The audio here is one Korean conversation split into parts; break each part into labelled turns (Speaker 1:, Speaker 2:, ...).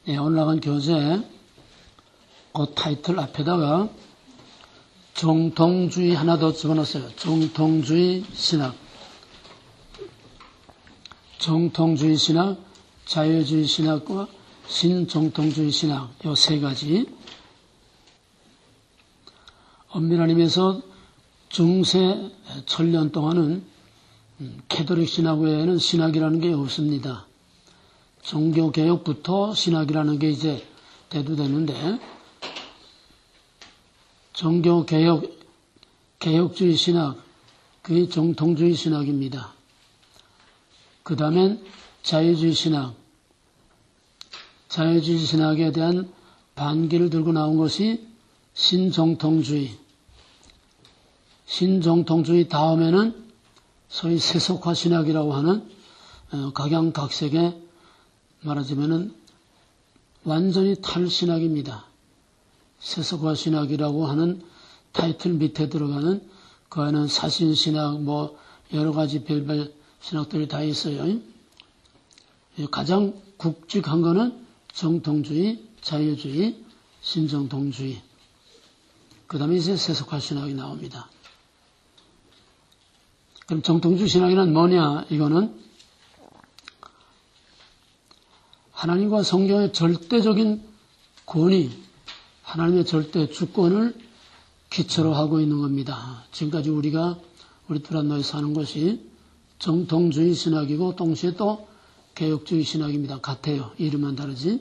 Speaker 1: 네, 오늘 나간 교재 그 타이틀 앞에다가 정통주의 하나 더 집어넣었어요. 정통주의 신학. 정통주의 신학, 자유주의 신학과 신정통주의 신학, 요 세 가지. 엄밀한 중세 천년 동안은 캐톨릭 신학 외에는 신학이라는 게 없습니다. 종교개혁부터 신학이라는 게 이제 대두되는데, 개혁주의 신학, 그게 정통주의 신학입니다. 그 다음엔 자유주의 신학, 자유주의 신학에 대한 반기를 들고 나온 것이 신정통주의. 신정통주의 다음에는 소위 세속화 신학이라고 하는 각양각색의 말하자면은 완전히 탈신학입니다. 세속화 신학이라고 하는 타이틀 밑에 들어가는 그 안에는 사신신학 뭐 여러 가지 별별 신학들이 다 있어요. 가장 굵직한 거는 정통주의, 자유주의, 신정통주의. 그 다음에 이제 세속화 신학이 나옵니다. 그럼 정통주의 신학이란 뭐냐? 이거는 하나님과 성경의 절대적인 권위, 하나님의 절대 주권을 기초로 하고 있는 겁니다. 지금까지 우리 두란노에서 하는 것이 정통주의 신학이고 동시에 또 개혁주의 신학입니다. 같아요. 이름만 다르지.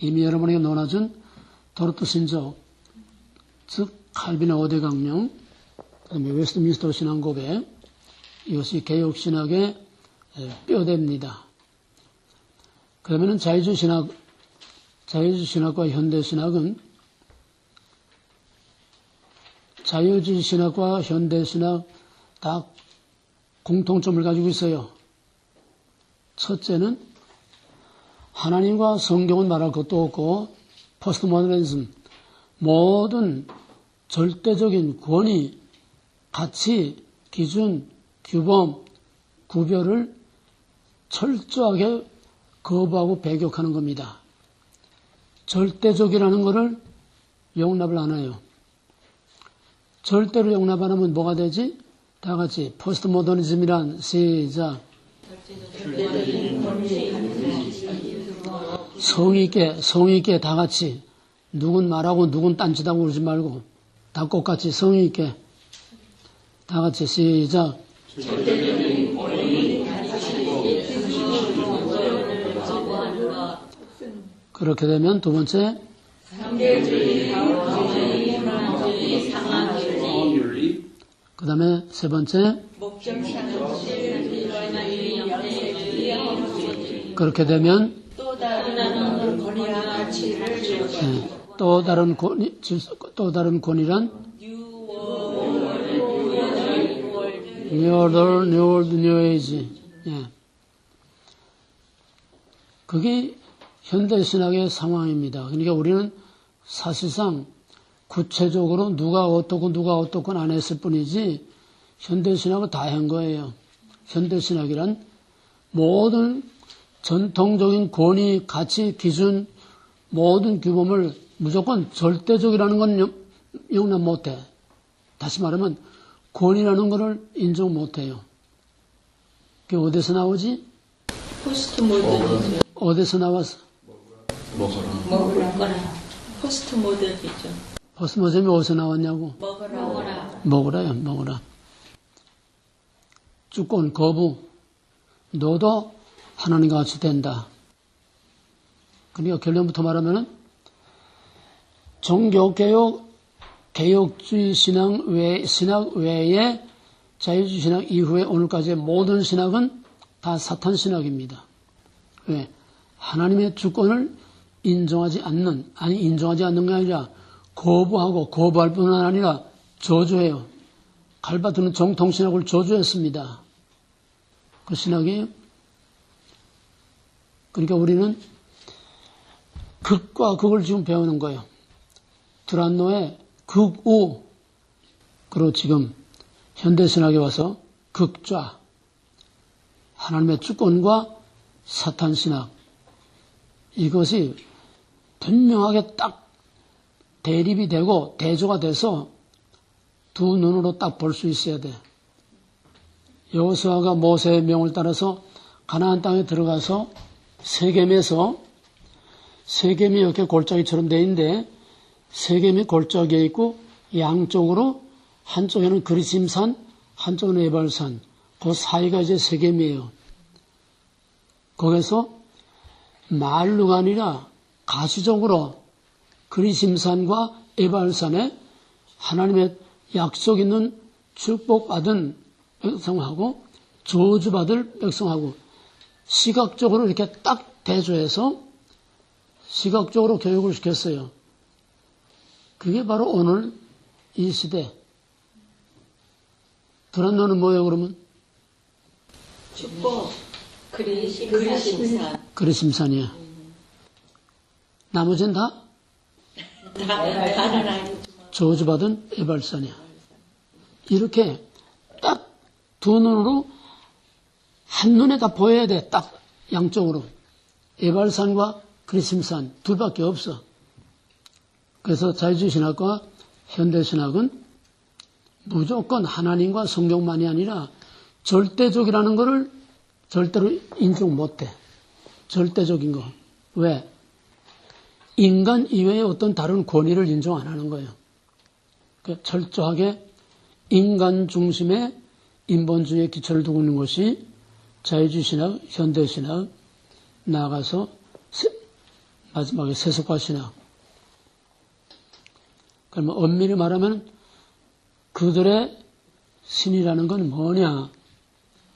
Speaker 1: 이미 여러분에게 논하준 도르트 신적, 즉 칼빈의 5대 강령, 그다음에 웨스트민스터 신앙 고백, 이것이 개혁 신학의 뼈대입니다. 그러면은 자유주의 신학과 현대 신학은 자유주의 신학과 현대 신학 다 공통점을 가지고 있어요. 첫째는 하나님과 성경은 말할 것도 없고 포스트 모더니즘, 모든 절대적인 권위, 가치, 기준, 규범, 구별을 철저하게 거부하고 배격하는 겁니다. 절대적이라는 것을 용납을 안 해요. 절대로 용납 안 하면 뭐가 되지? 다 같이 포스트 모더니즘이란 시작. 성의 있게 다 같이 누군 말하고 누군 딴짓하고 그러지 말고 다 똑같이 성의 있게 다 같이 시작. 그렇게 되면 두 번째 그 다음에 세 번째 그렇게 되면 또 다른 권위란 New Order, New World, New Age. 예. 그게 현대신학의 상황입니다. 그러니까 우리는 사실상 구체적으로 누가 어떻고 안 했을 뿐이지 현대신학은 다 한 거예요. 현대신학이란 모든 전통적인 권위, 가치, 기준, 모든 규범을 무조건 절대적이라는 건 용납 못해. 다시 말하면 권위라는 것을 인정 못해요. 그게 어디서 나오지?
Speaker 2: 포스트 모더니즘.
Speaker 1: 어디서 나왔어?
Speaker 2: 먹으라. 포스트 모더니즘.
Speaker 1: 포스트 모더니즘이 어디서 나왔냐고? 먹으라. 주권, 거부. 너도 하나님과 같이 된다. 그러니까 결론부터 말하면은 종교개혁, 개혁주의 신학 외에 자유주의 신학 이후에 오늘까지의 모든 신학은 다 사탄 신학입니다. 왜? 하나님의 주권을 인정하지 않는 게 아니라 거부할 뿐만 아니라 저주해요. 갈바트는 정통신학을 저주했습니다. 그 신학이에요. 그러니까 우리는 극과 극을 지금 배우는 거예요. 두란노의 극우, 그리고 지금 현대신학에 와서 극좌, 하나님의 주권과 사탄신학, 이것이 분명하게 딱 대립이 되고 대조가 돼서 두 눈으로 딱 볼 수 있어야 돼. 여호수아가 모세의 명을 따라서 가나안 땅에 들어가서 세겜에서 세겜이 이렇게 골짜기처럼 돼 있는데 세겜이 골짜기에 있고 양쪽으로 한쪽에는 그리심산, 한쪽에는 에발산, 그 사이가 이제 세겜이에요. 거기서 말루가 아니라 가시적으로 그리심산과 에발산에 하나님의 약속 있는 축복받은 백성하고 저주받을 백성하고 시각적으로 이렇게 딱 대조해서 시각적으로 교육을 시켰어요. 그게 바로 오늘 이 시대. 드란노는 뭐예요, 그러면?
Speaker 2: 축복, 그리심산.
Speaker 1: 그리심산이야. 나머지는 다?
Speaker 2: 다른 아니.
Speaker 1: 저주받은 에발산이야. 이렇게 딱 두 눈으로 한눈에 다 보여야 돼. 딱 양쪽으로. 에발산과 그리심산 둘밖에 없어. 그래서 자유주의신학과 현대신학은 무조건 하나님과 성경만이 아니라 절대적이라는 것을 절대로 인정 못해. 절대적인 거. 왜? 인간 이외의 어떤 다른 권위를 인정 안 하는 거예요. 철저하게 인간 중심의 인본주의의 기초를 두고 있는 것이 자유주의신학, 현대신학, 나아가서 마지막에 세속화신학. 그러면 엄밀히 말하면 그들의 신이라는 건 뭐냐?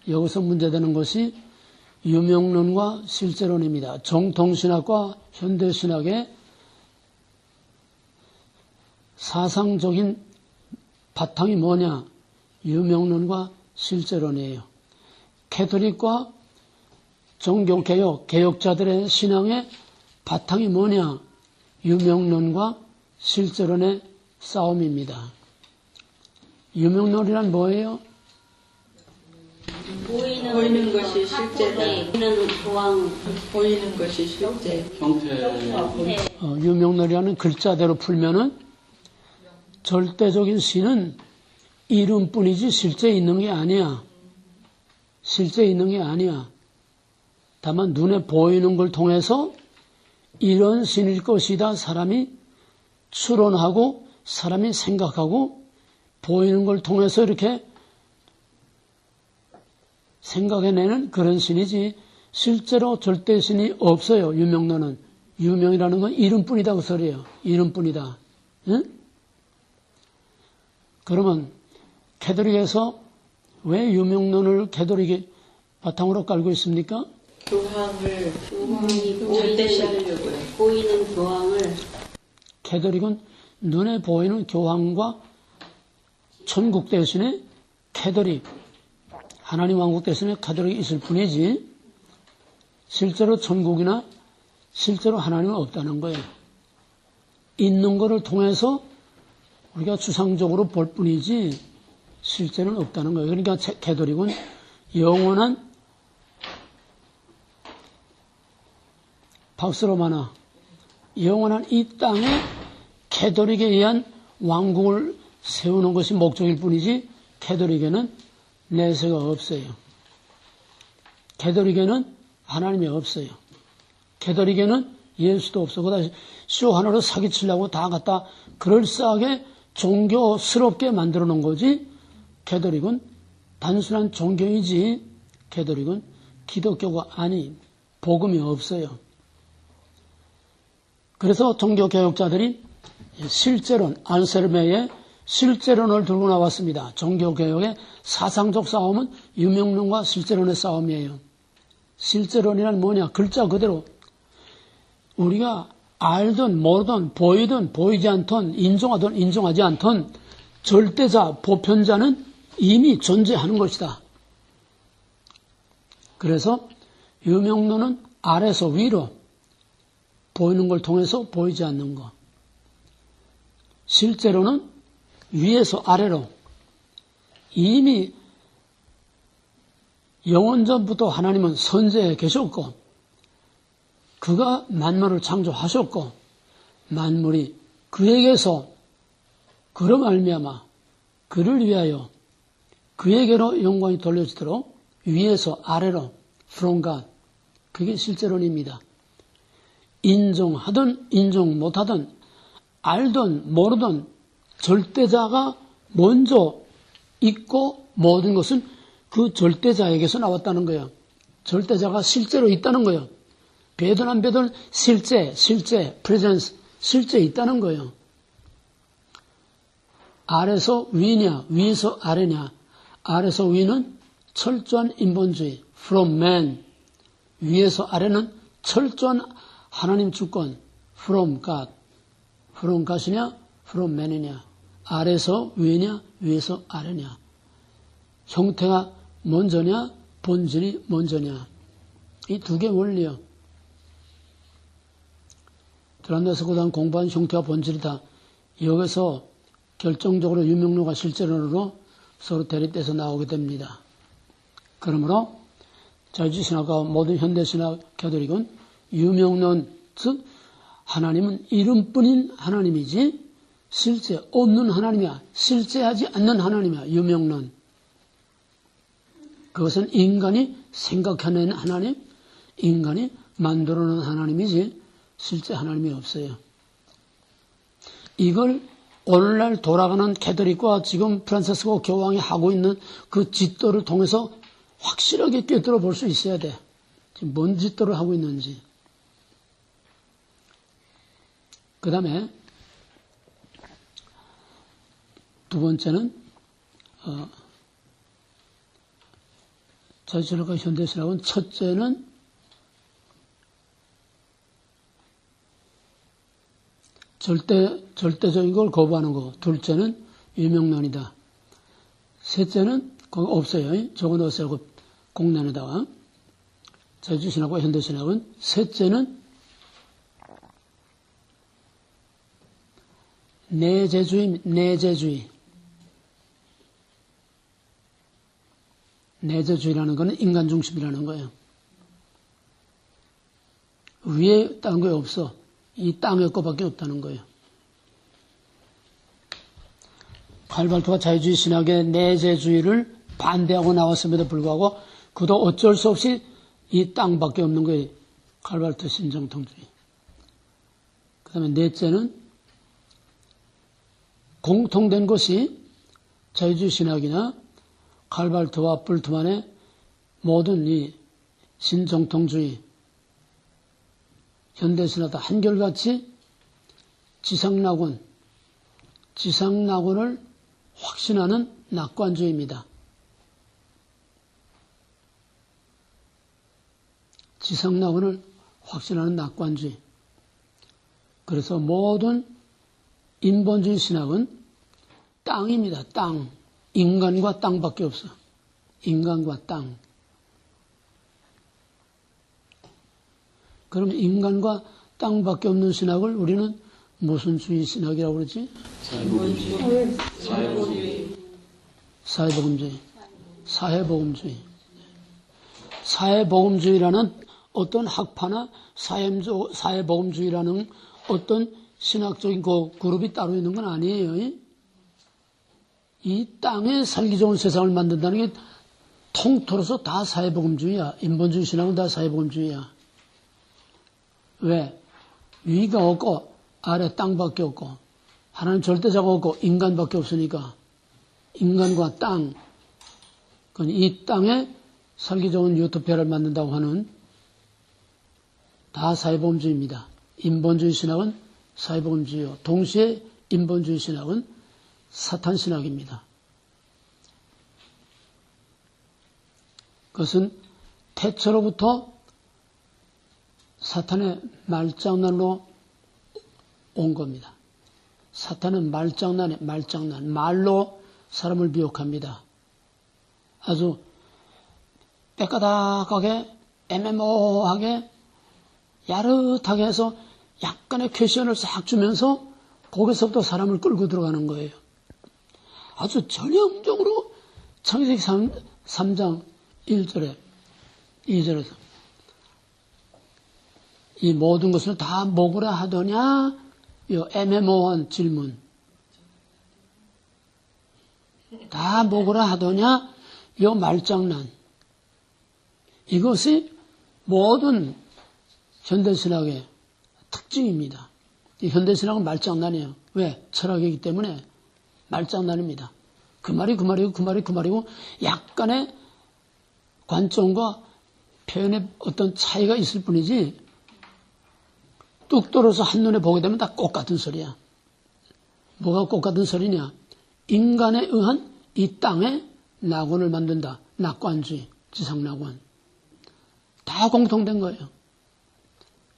Speaker 1: 여기서 문제되는 것이 유명론과 실제론입니다. 정통신학과 현대신학의 사상적인 바탕이 뭐냐? 유명론과 실제론이에요. 캐톨릭과 종교개혁, 개혁자들의 신앙의 바탕이 뭐냐? 유명론과 실제론의 싸움입니다. 유명론이란 뭐예요?
Speaker 2: 보이는 것이 실제다. 보이는 것이 실제.
Speaker 1: 유명론이라는 글자대로 풀면은 절대적인 신은 이름뿐이지 실제 있는 게 아니야. 실제 있는 게 아니야. 다만 눈에 보이는 걸 통해서 이런 신일 것이다 사람이 추론하고 사람이 생각하고 보이는 걸 통해서 이렇게 생각해내는 그런 신이지 실제로 절대 신이 없어요. 유명론은. 유명이라는 건 이름뿐이다 그 소리예요. 이름뿐이다. 응? 그러면 캐톨릭에서 왜 유명론을 캐톨릭이 바탕으로 깔고 있습니까?
Speaker 2: 교황을 절대시하려고요.
Speaker 3: 보이는 교황을.
Speaker 1: 캐톨릭은 눈에 보이는 교황과 천국 대신에 캐톨릭, 하나님 왕국 대신에 캐톨릭이 있을 뿐이지 실제로 천국이나 실제로 하나님은 없다는 거예요. 있는 것을 통해서 우리가 추상적으로 볼 뿐이지 실제는 없다는 거예요. 그러니까 캐톨릭은 영원한 박스로마나 영원한 이 땅에 캐톨릭에 의한 왕국을 세우는 것이 목적일 뿐이지 캐톨릭에는 내세가 없어요. 캐톨릭에는 하나님이 없어요. 캐톨릭에는 예수도 없어. 그다 쇼 하나로 사기치려고 다 갖다 그럴싸하게 종교스럽게 만들어 놓은 거지. 캐톨릭은 단순한 종교이지. 캐톨릭은 기독교가 아닌 복음이 없어요. 그래서 종교개혁자들이 실제론, 안셀메의 실제론을 들고 나왔습니다. 종교개혁의 사상적 싸움은 유명론과 실제론의 싸움이에요. 실제론이란 뭐냐? 글자 그대로 우리가 알든 모르든 보이든 보이지 않든 인정하든 인정하지 않든 절대자, 보편자는 이미 존재하는 것이다. 그래서 유명론은 아래서 위로 보이는 걸 통해서 보이지 않는 것. 실제로는 위에서 아래로 이미 영원전부터 하나님은 선재해 계셨고 그가 만물을 창조하셨고 만물이 그에게서 그로 말미암아 그를 위하여 그에게로 영광이 돌려지도록 위에서 아래로 from God. 그게 실제론입니다. 인정하든 인정 못하든 알든 모르든 절대자가 먼저 있고 모든 것은 그 절대자에게서 나왔다는 거예요. 절대자가 실제로 있다는 거예요. 배든 안 배든 실제, presence, 실제 있다는 거예요. 아래서 위냐, 위에서 아래냐. 아래서 위는 철저한 인본주의, from man. 위에서 아래는 철저한 하나님 주권, from God. from God이냐, from man이냐. 아래서 위냐, 위에서 아래냐. 형태가 먼저냐, 본질이 먼저냐. 이 두 개 원리요. 드란데서 그동안 공부한 형태와 본질이다. 여기서 결정적으로 유명론과 실제론으로 서로 대립돼서 나오게 됩니다. 그러므로 자유주의신학과 모든 현대신학 가톨릭은 유명론, 즉 하나님은 이름뿐인 하나님이지 실제 없는 하나님이야. 실제하지 않는 하나님이야. 유명론. 그것은 인간이 생각해낸 하나님, 인간이 만들어낸 하나님이지 실제 하나님이 없어요. 이걸 오늘날 돌아가는 가톨릭과 지금 프란시스코 교황이 하고 있는 그 짓도를 통해서 확실하게 꿰뚫어 볼 수 있어야 돼. 지금 뭔 짓도를 하고 있는지. 그 다음에 두 번째는 자유신학과 현대신학은 첫째는 절대적인 걸 거부하는 거고, 둘째는 유명론이다. 셋째는 거기 없어요. 적어놓으세요. 그 공란에다가. 자유신학과 현대신학은 셋째는 내재주의. 내재주의라는 것은 인간 중심이라는 거예요. 위에 딴 게 없어. 이 땅의 것밖에 없다는 거예요. 칼발트가 자유주의 신학의 내재주의를 반대하고 나왔음에도 불구하고 그도 어쩔 수 없이 이 땅밖에 없는 거예요. 칼발트 신정통주의. 그 다음에 넷째는 공통된 것이 자유주의 신학이나 칼발트와 불트만의 모든 이 신정통주의, 현대신학도 한결같이 지상낙원을 확신하는 낙관주의입니다. 지상낙원을 확신하는 낙관주의. 그래서 모든 인본주의 신학은 땅입니다. 땅. 인간과 땅밖에 없어. 인간과 땅. 그럼 인간과 땅밖에 없는 신학을 우리는 무슨 주의 신학이라고 그러지? 사회복음주의. 사회복음주의라는 어떤 학파나 사회복음주의라는 어떤 신학적인 그 그룹이 따로 있는 건 아니에요. 이 땅에 살기 좋은 세상을 만든다는 게 통틀어서 다 사회복음주의야. 인본주의 신학은 다 사회복음주의야. 왜? 위가 없고 아래 땅밖에 없고 하나님 절대자가 없고 인간밖에 없으니까 인간과 땅, 이 땅에 살기 좋은 유토피아를 만든다고 하는 다 사회복음주의입니다. 인본주의 신학은 사회복음주의요. 동시에 인본주의 신학은 사탄 신학입니다. 그것은 태초로부터 사탄의 말장난으로 온 겁니다. 사탄은 말장난, 말로 사람을 미혹합니다. 아주 빼까닥하게, 애매모호하게, 야릇하게 해서 약간의 퀘션을 싹 주면서 거기서부터 사람을 끌고 들어가는 거예요. 아주 전형적으로 창세기 3장 1절에 2절에서 이 모든 것을 다 먹으라 하더냐? 이 애매모호한 질문. 다 먹으라 하더냐? 이 말장난. 이것이 모든 현대신학의 특징입니다. 이 현대신학은 말장난이에요. 왜? 철학이기 때문에 말장난입니다. 그 말이고 약간의 관점과 표현의 어떤 차이가 있을 뿐이지 뚝 떨어서 한눈에 보게 되면 다 똑같은 소리야. 뭐가 똑같은 소리냐? 인간에 의한 이 땅에 낙원을 만든다. 낙관주의, 지상낙원. 다 공통된 거예요.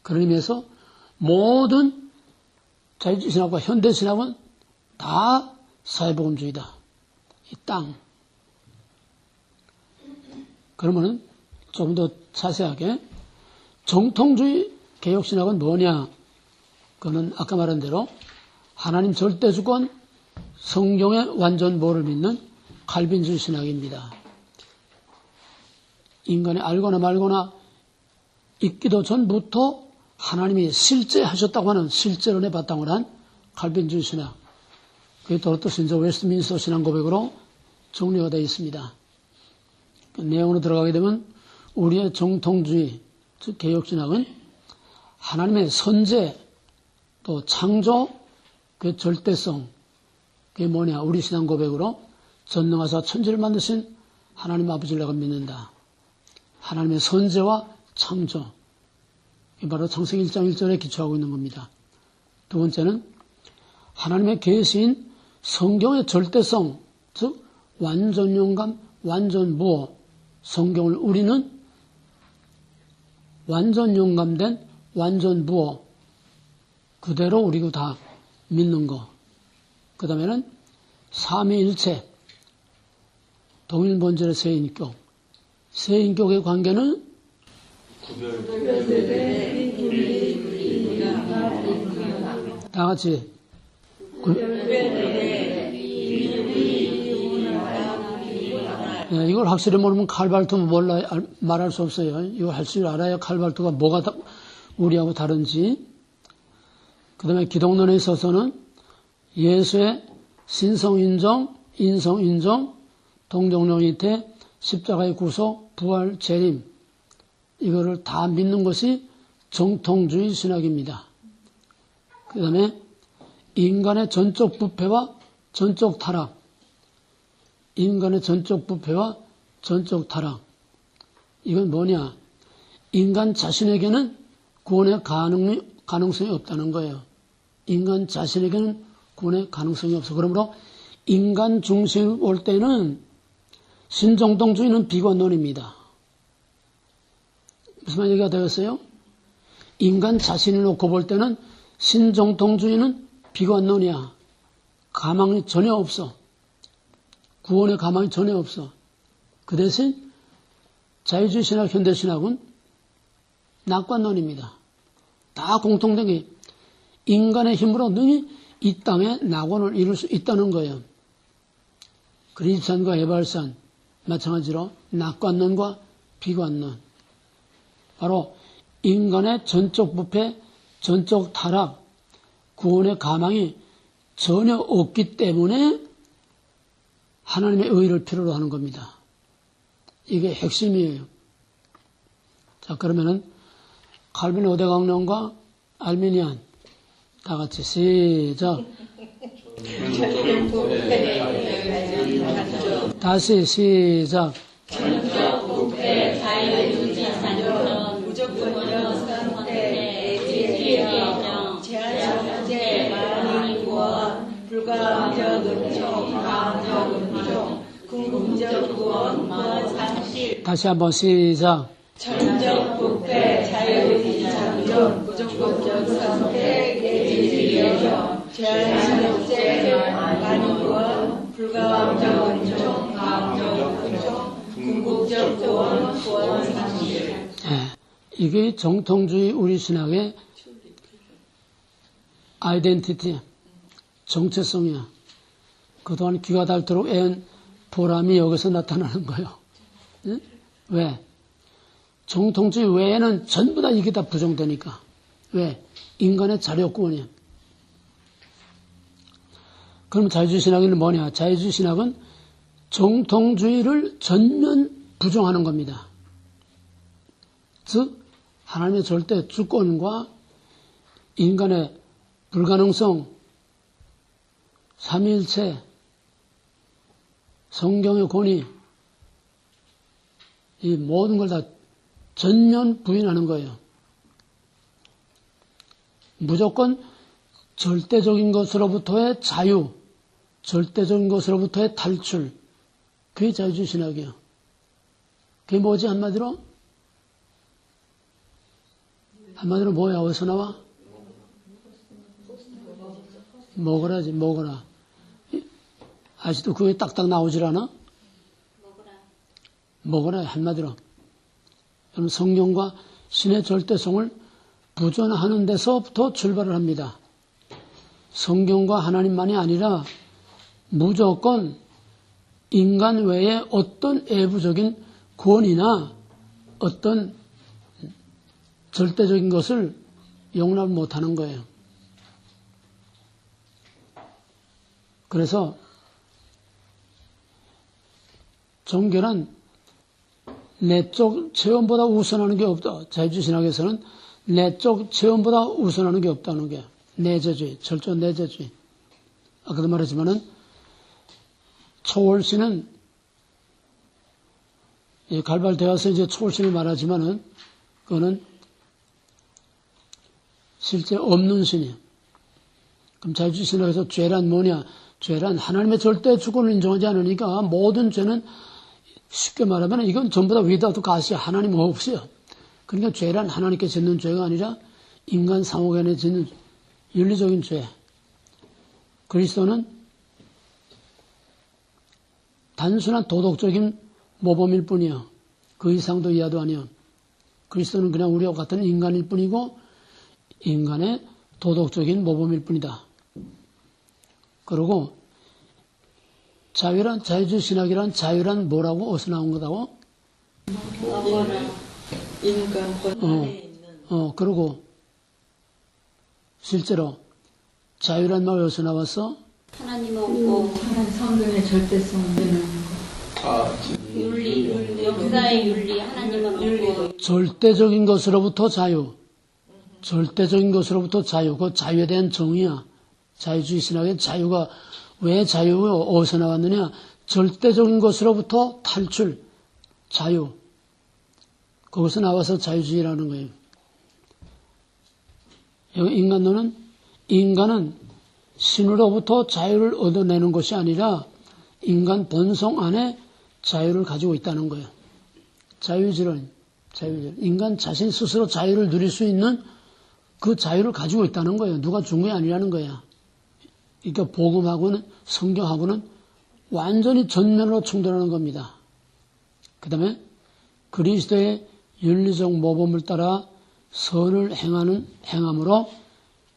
Speaker 1: 그런 의미에서 모든 자유주의신학과 현대신학은 다 사회복음주의다. 이 땅. 그러면은 좀 더 자세하게 정통주의 개혁신학은 뭐냐? 그거는 아까 말한 대로 하나님 절대주권, 성경의 완전보를 믿는 칼빈주의 신학입니다. 인간이 알거나 말거나 있기도 전부터 하나님이 실제 하셨다고 하는 실제론에 바탕을 한 칼빈주의 신학. 그게 도로또 신조 웨스트민스터 신앙 고백으로 정리가 되어 있습니다. 그 내용으로 들어가게 되면 우리의 정통주의, 즉 개혁신학은 하나님의 선제, 또 창조, 그 절대성, 그게 뭐냐? 우리 신앙 고백으로 전능하사 천지를 만드신 하나님 아버지를 내가 믿는다. 하나님의 선제와 창조. 이게 바로 창세기 1장 1절에 기초하고 있는 겁니다. 두 번째는 하나님의 계시인 성경의 절대성, 즉 완전용감, 완전무어. 성경을 우리는 완전용감된 완전무어. 그대로 우리가 다 믿는 거. 그 다음에는 삼위일체, 동일본질의 세인격. 세인격의 관계는 다 같이 이걸 확실히 모르면 칼발트는 몰라 말할 수 없어요. 이걸 할 줄 알아야 칼발트가 뭐가 우리하고 다른지. 그 다음에 기독론에 있어서는 예수의 신성인정, 인성인정, 동정령이태, 십자가의 구속, 부활, 재림. 이거를 다 믿는 것이 정통주의 신학입니다. 그 다음에 인간의 전적 부패와 전적 타락. 인간의 전적 부패와 전적 타락. 이건 뭐냐? 인간 자신에게는 구원의 가능성이 없다는 거예요. 인간 자신에게는 구원의 가능성이 없어. 그러므로 인간 중심을 볼 때는 신정통주의는 비관론입니다. 무슨 말 얘기가 되었어요? 인간 자신을 놓고 볼 때는 신정통주의는 비관론이야. 가망이 전혀 없어. 구원의 가망이 전혀 없어. 그 대신 자유주의 신학, 현대신학은 낙관론입니다. 다 공통된 게 인간의 힘으로 능히 이 땅에 낙원을 이룰 수 있다는 거예요. 그리스산과 에발산 마찬가지로 낙관론과 비관론. 바로 인간의 전적 부패, 전적 타락, 구원의 가망이 전혀 없기 때문에 하나님의 의를 필요로 하는 겁니다. 이게 핵심이에요. 자, 그러면은 칼빈 오대강론과 알미니안 다 같이 시작. 다시 시작.
Speaker 2: 전적 부패, 자유주의 산전, 무조건적 선택, 지혜정, 제한성제, 만인구원, 불가항적 은총, 가항적 은총, 궁극적 구원, 무한상실.
Speaker 1: 다시 한번 시작.
Speaker 2: 전적 부패, 자유주의 산전, 무조건적 선택, 지혜정, 제한성제, 만인구원, 불가항적 은총, 가항적 은총, 궁극적 구원, 무한상실.
Speaker 1: 네, 이게 정통주의 우리 신학의 아이덴티티, 정체성이야. 그동안 귀가 닳도록 애한 보람이 여기서 나타나는 거예요. 네? 왜? 정통주의 외에는 전부 다 이게 다 부정되니까. 왜? 인간의 자력구원이야. 그럼 자유주의 신학은 뭐냐? 자유주의 신학은 정통주의를 전면 부정하는 겁니다. 즉 하나님의 절대 주권과 인간의 불가능성, 삼위일체, 성경의 권위, 이 모든 걸 다 전면 부인하는 거예요. 무조건 절대적인 것으로부터의 자유, 절대적인 것으로부터의 탈출, 그게 자유주의 신학이에요. 그게 뭐지 한마디로? 한마디로 뭐야? 어디서 나와? 먹으라지, 먹으라. 아직도 그게 딱딱 나오질 않아? 먹으라, 한마디로. 여러분, 성경과 신의 절대성을 부정하는 데서부터 출발을 합니다. 성경과 하나님만이 아니라 무조건 인간 외에 어떤 외부적인 권위나 어떤 절대적인 것을 용납 못하는 거예요. 그래서 종교는 내적 체험보다 우선하는 게 없다. 자유주의 신학에서는 내적 체험보다 우선하는 게 없다는 게 내재주의, 철저한 내재주의. 아까도 말했지만은 초월신은 갈발되어서 이제 초월신을 말하지만은 그거는 실제 없는 신이에요. 그럼 자유주의 신학에서 죄란 뭐냐? 죄란 하나님의 절대 주권을 인정하지 않으니까 모든 죄는 쉽게 말하면 이건 전부 다 위다도 가시야. 하나님 없어요. 그러니까 죄란 하나님께 짓는 죄가 아니라 인간 상호간에 짓는 윤리적인 죄. 그리스도는 단순한 도덕적인 모범일 뿐이요. 그 이상도 이하도 아니요. 그리스도는 그냥 우리와 같은 인간일 뿐이고 인간의 도덕적인 모범일 뿐이다. 그리고 자유란, 자유주의 신학이란 자유란 뭐라고 어디서 나온 거다고?
Speaker 2: 인간 권한에 있는.
Speaker 1: 그리고 실제로 자유란 말 어디서 나왔어?
Speaker 3: 하나님 없고
Speaker 2: 하나님 성경의 절대성 있는
Speaker 3: 윤리, 역사의 윤리, 하나님은 없고
Speaker 1: 절대적인 것으로부터 자유. 절대적인 것으로부터 자유. 그 자유에 대한 정의야. 자유주의 신학의 자유가 왜 자유가 어디서 나왔느냐? 절대적인 것으로부터 탈출, 자유. 거기서 나와서 자유주의라는 거예요. 여기 인간은 신으로부터 자유를 얻어내는 것이 아니라 인간 본성 안에 자유를 가지고 있다는 거예요. 자유질은 인간 자신 스스로 자유를 누릴 수 있는 그 자유를 가지고 있다는 거예요. 누가 준 게 아니라는 거야. 그러니까 복음하고는 성경하고는 완전히 전면으로 충돌하는 겁니다. 그 다음에 그리스도의 윤리적 모범을 따라 선을 행함으로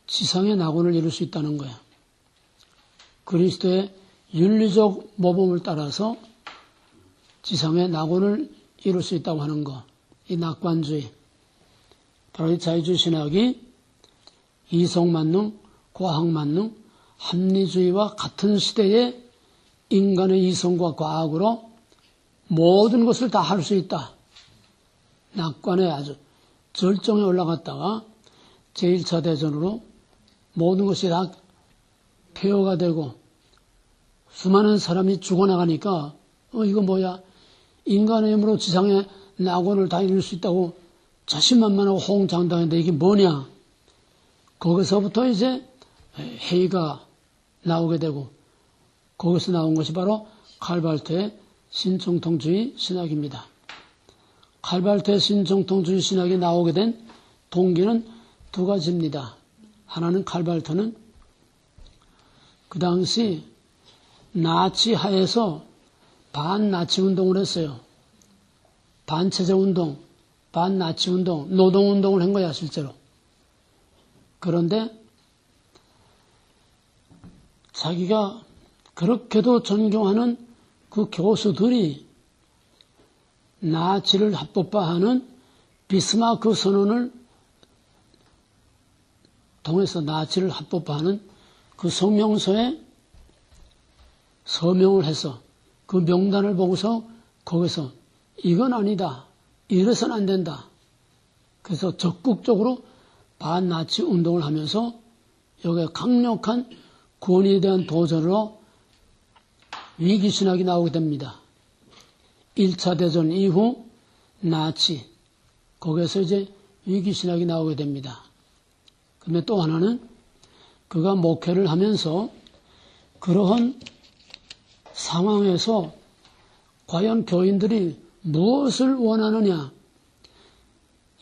Speaker 1: 지상의 낙원을 이룰 수 있다는 거야. 그리스도의 윤리적 모범을 따라서 지상의 낙원을 이룰 수 있다고 하는 거. 이 낙관주의. 바로 이 자유주의 신학이 이성만능, 과학만능, 합리주의와 같은 시대에 인간의 이성과 과학으로 모든 것을 다 할 수 있다. 낙관에 아주 절정에 올라갔다가 제1차 대전으로 모든 것이 다 폐허가 되고 수많은 사람이 죽어나가니까 이거 뭐야? 인간의 힘으로 지상의 낙원을 다 이룰 수 있다고 자신만만하고 호응장담했는데 이게 뭐냐? 거기서부터 이제 회의가 나오게 되고 거기서 나온 것이 바로 칼발트의 신정통주의 신학입니다. 칼발트의 신정통주의 신학이 나오게 된 동기는 두 가지입니다. 하나는 칼발트는 그 당시 나치 하에서 반나치 운동을 했어요. 반체제 운동, 반나치 운동, 노동 운동을 한 거야 실제로. 그런데 자기가 그렇게도 존경하는 그 교수들이 나치를 합법화하는 비스마크 선언을 통해서 나치를 합법화하는 그 성명서에 서명을 해서 그 명단을 보고서 거기서 이건 아니다. 이래서는 안 된다. 그래서 적극적으로 반나치 운동을 하면서 여기에 강력한 권위에 대한 도전으로 위기신학이 나오게 됩니다. 1차 대전 이후 나치, 거기에서 이제 위기신학이 나오게 됩니다. 그다음에 또 하나는 그가 목회를 하면서 그러한 상황에서 과연 교인들이 무엇을 원하느냐?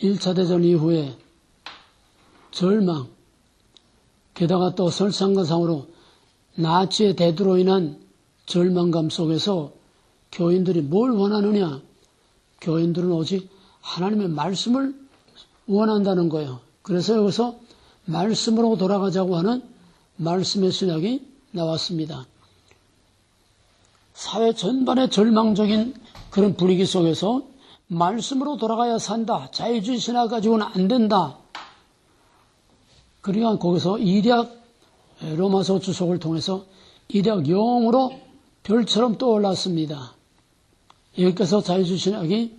Speaker 1: 1차 대전 이후에 절망, 게다가 또 설상가상으로 나치의 대두로 인한 절망감 속에서 교인들이 뭘 원하느냐? 교인들은 오직 하나님의 말씀을 원한다는 거예요. 그래서 여기서 말씀으로 돌아가자고 하는 말씀의 신학이 나왔습니다. 사회 전반의 절망적인 그런 분위기 속에서 말씀으로 돌아가야 산다. 자유주의 신학 가지고는 안 된다. 그러니까 거기서 이략 로마서 주석을 통해서 이략 0으로 별처럼 떠올랐습니다. 여기서 자유주의 신학이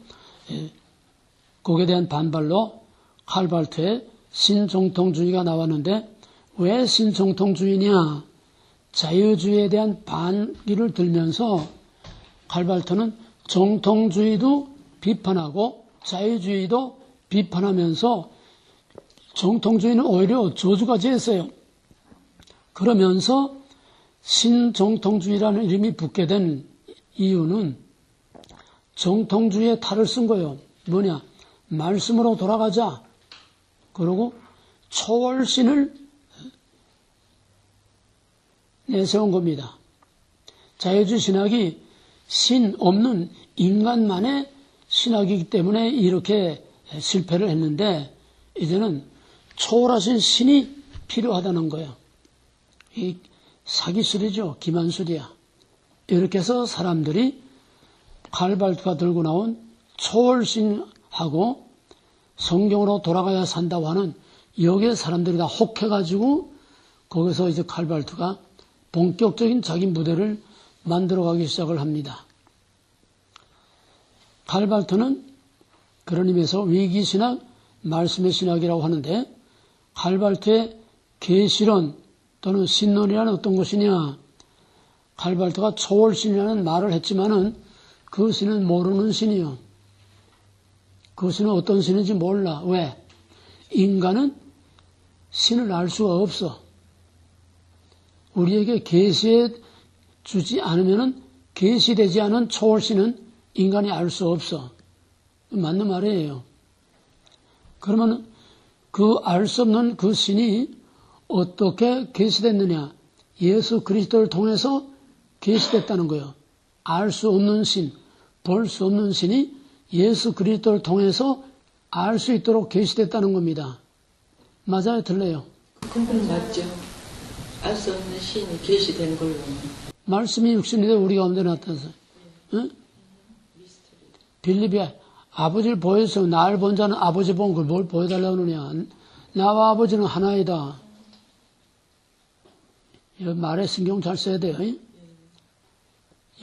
Speaker 1: 거기에 대한 반발로 칼발트의 신정통주의가 나왔는데 왜 신정통주의냐? 자유주의에 대한 반기를 들면서 칼발트는 정통주의도 비판하고 자유주의도 비판하면서 정통주의는 오히려 저주까지 했어요. 그러면서 신정통주의라는 이름이 붙게 된 이유는 정통주의의 탈을 쓴 거예요. 뭐냐? 말씀으로 돌아가자. 그리고 초월신을 내세운 겁니다. 자유주의 신학이 신 없는 인간만의 신학이기 때문에 이렇게 실패를 했는데 이제는 초월하신 신이 필요하다는 거예요. 이 사기술이죠. 기만술이야. 이렇게 해서 사람들이 칼발트가 들고 나온 초월신하고 성경으로 돌아가야 산다고 하는 여기에 사람들이 다 혹해가지고 거기서 이제 칼발트가 본격적인 자기 무대를 만들어가기 시작을 합니다. 칼발트는 그런 의미에서 위기신학, 말씀의 신학이라고 하는데 칼발트의 계시론 또는 신론이라는 어떤 것이냐? 칼발트가 초월신이라는 말을 했지만은 그 신은 모르는 신이요. 그 신은 어떤 신인지 몰라. 왜? 인간은 신을 알 수가 없어. 우리에게 계시해 주지 않으면은 계시되지 않은 초월신은 인간이 알 수 없어. 맞는 말이에요. 그러면 그 알 수 없는 그 신이 어떻게 계시됐느냐? 예수 그리스도를 통해서 계시됐다는 거예요. 알 수 없는 신, 볼 수 없는 신이 예수 그리스도를 통해서 알 수 있도록 계시됐다는 겁니다. 맞아요? 틀려요?
Speaker 2: 그건 맞죠. 알 수 없는 신이 계시된 걸로. 말씀이
Speaker 1: 육신이 되어 우리 가운데 나타나서 응? 빌립에 아버지를 보여서 나를 본 자는 아버지 본 걸 뭘 보여달라고 하느냐. 나와 아버지는 하나이다. 이 말에 신경 잘 써야 돼요.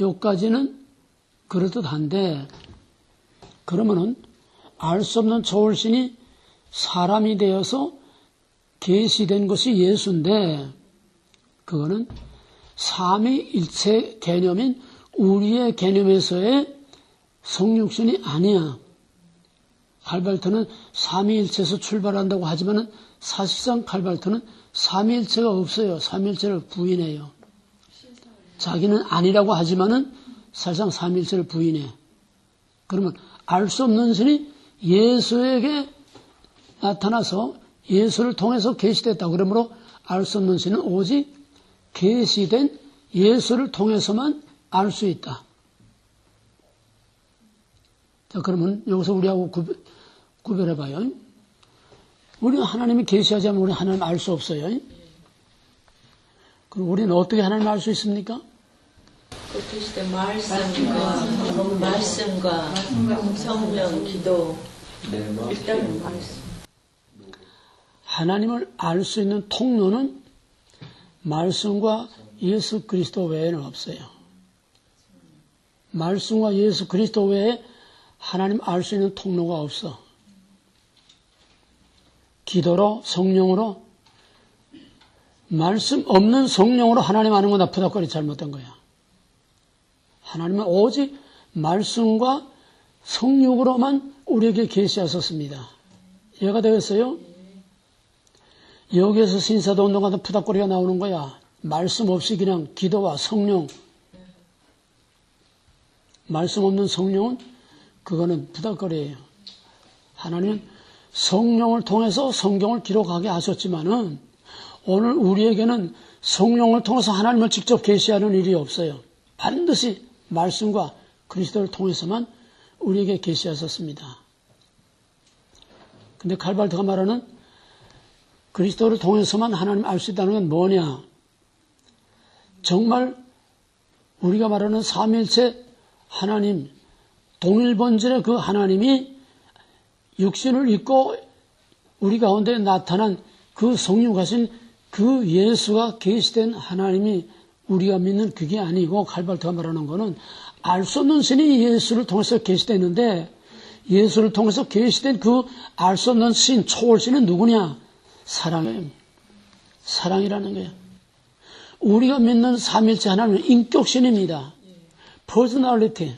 Speaker 1: 여기까지는 그럴듯한데 그러면은 알 수 없는 초월신이 사람이 되어서 계시된 것이 예수인데 그거는 삼위일체 개념인 우리의 개념에서의 성육신이 아니야. 칼발트는 삼위일체에서 출발한다고 하지만은 사실상 칼발트는 삼위일체가 없어요. 삼위일체를 부인해요. 자기는 아니라고 하지만은 사실상 삼위일체를 부인해. 그러면 알 수 없는 신이 예수에게 나타나서 예수를 통해서 계시됐다. 그러므로 알 수 없는 신은 오직 계시된 예수를 통해서만 알 수 있다. 자, 그러면 여기서 우리하고 구별해봐요. 우리는 하나님이 계시하지 않으면 우리는 하나님 알 수 없어요. 그럼 우리는 어떻게 하나님 알 수 있습니까?
Speaker 2: 그 계시된 말씀과 성령, 기도. 일단은 말씀.
Speaker 1: 하나님을 알 수 있는 통로는 말씀과 예수 그리스도 외에는 없어요. 말씀과 예수 그리스도 외에 하나님 알 수 있는 통로가 없어. 기도로, 성령으로, 말씀 없는 성령으로 하나님 아는 건 다 부닥거리 잘못된 거야. 하나님은 오직 말씀과 성육으로만 우리에게 계시하셨습니다. 이해가 되겠어요? 여기에서 신사도 운동하다 부닥거리가 나오는 거야. 말씀 없이 그냥 기도와 성령. 말씀 없는 성령은 그거는 부닥거리예요. 하나님은 성령을 통해서 성경을 기록하게 하셨지만은 오늘 우리에게는 성령을 통해서 하나님을 직접 계시하는 일이 없어요. 반드시 말씀과 그리스도를 통해서만 우리에게 계시하셨습니다. 근데 칼발트가 말하는 그리스도를 통해서만 하나님 알 수 있다는 건 뭐냐? 정말 우리가 말하는 삼위일체 하나님, 동일본질의 그 하나님이 육신을 입고 우리 가운데 나타난 그 성육하신 그 예수가 계시된 하나님이 우리가 믿는 그게 아니고 칼발트가 말하는 거는 알 수 없는 신이 예수를 통해서 계시됐는데 예수를 통해서 계시된 그 알 수 없는 신, 초월신은 누구냐? 사랑이에요. 사랑이라는 거예요. 우리가 믿는 삼일체 하나님은 인격신입니다. 퍼스널리티.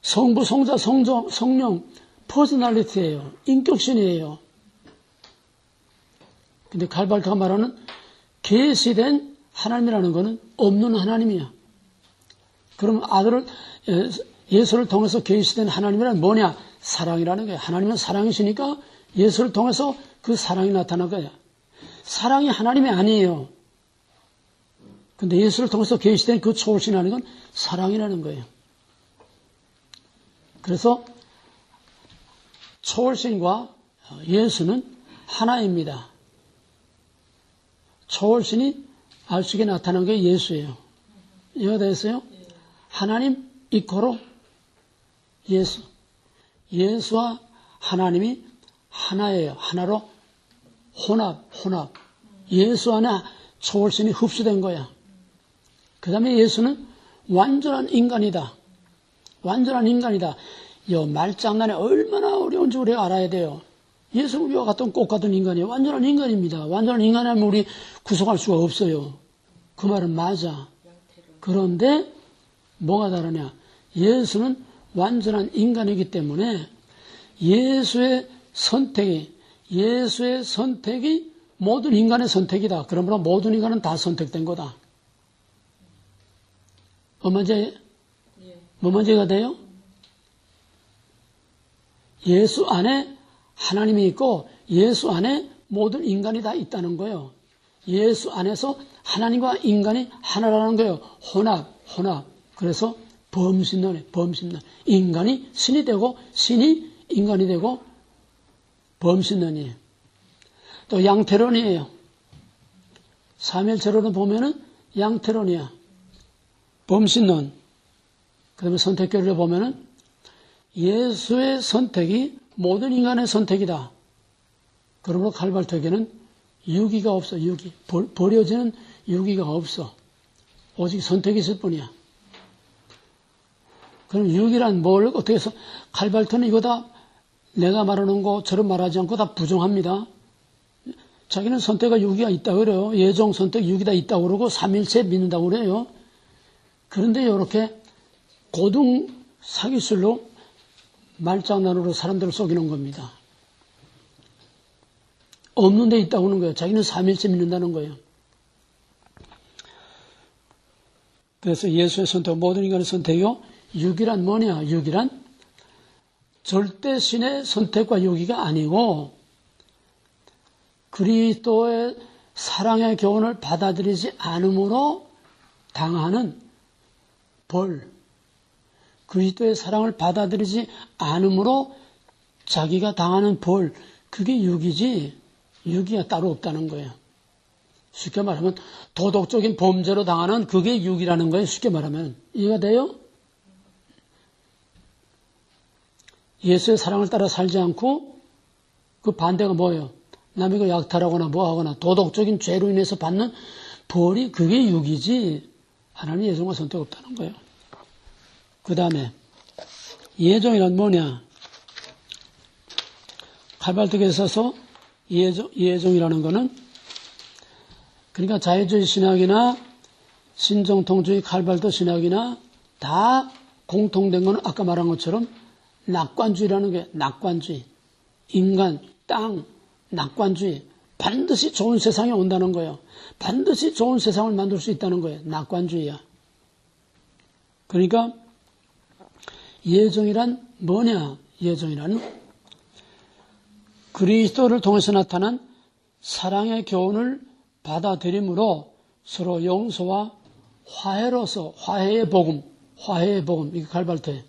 Speaker 1: 성부, 성자, 성령, 퍼스널리티예요. 인격신이에요. 근데 칼발트가 말하는 계시된 하나님이라는 것은 없는 하나님이야. 그럼 아들을 예수를 통해서 계시된 하나님이란 뭐냐? 사랑이라는 거예요. 하나님은 사랑이시니까 예수를 통해서 그 사랑이 나타난 거야. 사랑이 하나님이 아니에요. 근데 예수를 통해서 계시된 그 초월신이라는 건 사랑이라는 거예요. 그래서 초월신과 예수는 하나입니다. 초월신이 알 수 있게 나타난 게 예수예요. 이해가 되겠어요? 하나님 이코로 예수. 예수와 하나님이 하나예요. 하나로 혼합. 예수 안에 초월신이 흡수된 거야. 그 다음에 예수는 완전한 인간이다. 완전한 인간이다. 이 말장난이 얼마나 어려운지 우리가 알아야 돼요. 예수는 우리와 같은 꽃 같은 인간이에요. 완전한 인간입니다. 완전한 인간이라면 우리 구속할 수가 없어요. 그 말은 맞아. 그런데 뭐가 다르냐? 예수는 완전한 인간이기 때문에 예수의 선택이 모든 인간의 선택이다. 그러므로 모든 인간은 다 선택된 거다. 뭐 문제가 돼요? 예수 안에 하나님이 있고 예수 안에 모든 인간이 다 있다는 거예요. 예수 안에서 하나님과 인간이 하나라는 거예요. 혼합. 그래서 범신론. 인간이 신이 되고 신이 인간이 되고 범신론이에요. 또 양태론이에요. 삼일체론을 보면은 양태론이야. 범신론. 그 다음에 선택교리를 보면은 예수의 선택이 모든 인간의 선택이다. 그러므로 칼발트에게는 유기가 없어. 버려지는 유기가 없어. 오직 선택이 있을 뿐이야. 그럼 유기란 뭘 어떻게 해서 칼발트는 이거 다 내가 말하는 것처럼 말하지 않고 다 부정합니다. 자기는 선택과 유기가 있다고 그래요. 예정 선택 유기가 있다고 그러고 삼일체 믿는다고 그래요. 그런데 이렇게 고등 사기술로 말장난으로 사람들을 속이는 겁니다. 없는 데 있다고 하는 거예요. 자기는 삼일체 믿는다는 거예요. 그래서 예수의 선택, 모든 인간의 선택이요. 유기란 뭐냐? 유기란 절대 신의 선택과 유기가 아니고 그리스도의 사랑의 교훈을 받아들이지 않음으로 당하는 벌. 그리스도의 사랑을 받아들이지 않음으로 자기가 당하는 벌. 그게 유기지 유기가 따로 없다는 거예요. 쉽게 말하면 도덕적인 범죄로 당하는 그게 유기라는 거예요. 쉽게 말하면. 이해가 돼요? 예수의 사랑을 따라 살지 않고 그 반대가 뭐예요? 남에게 약탈하거나 뭐하거나 도덕적인 죄로 인해서 받는 벌이 그게 육이지 하나님 예정과 선택 없다는 거예요. 그 다음에 예정이란 뭐냐? 칼발특에 있어서 예정이라는 거는 그러니까 자유주의 신학이나 신정통주의 칼발트 신학이나 다 공통된 건 아까 말한 것처럼 낙관주의라는 게 낙관주의, 인간, 땅, 낙관주의, 반드시 좋은 세상이 온다는 거예요. 반드시 좋은 세상을 만들 수 있다는 거예요. 낙관주의야. 그러니까 예정이란 뭐냐? 예정이란 그리스도를 통해서 나타난 사랑의 교훈을 받아들임으로 서로 용서와 화해로서 화해의 복음, 이게 칼발트예요.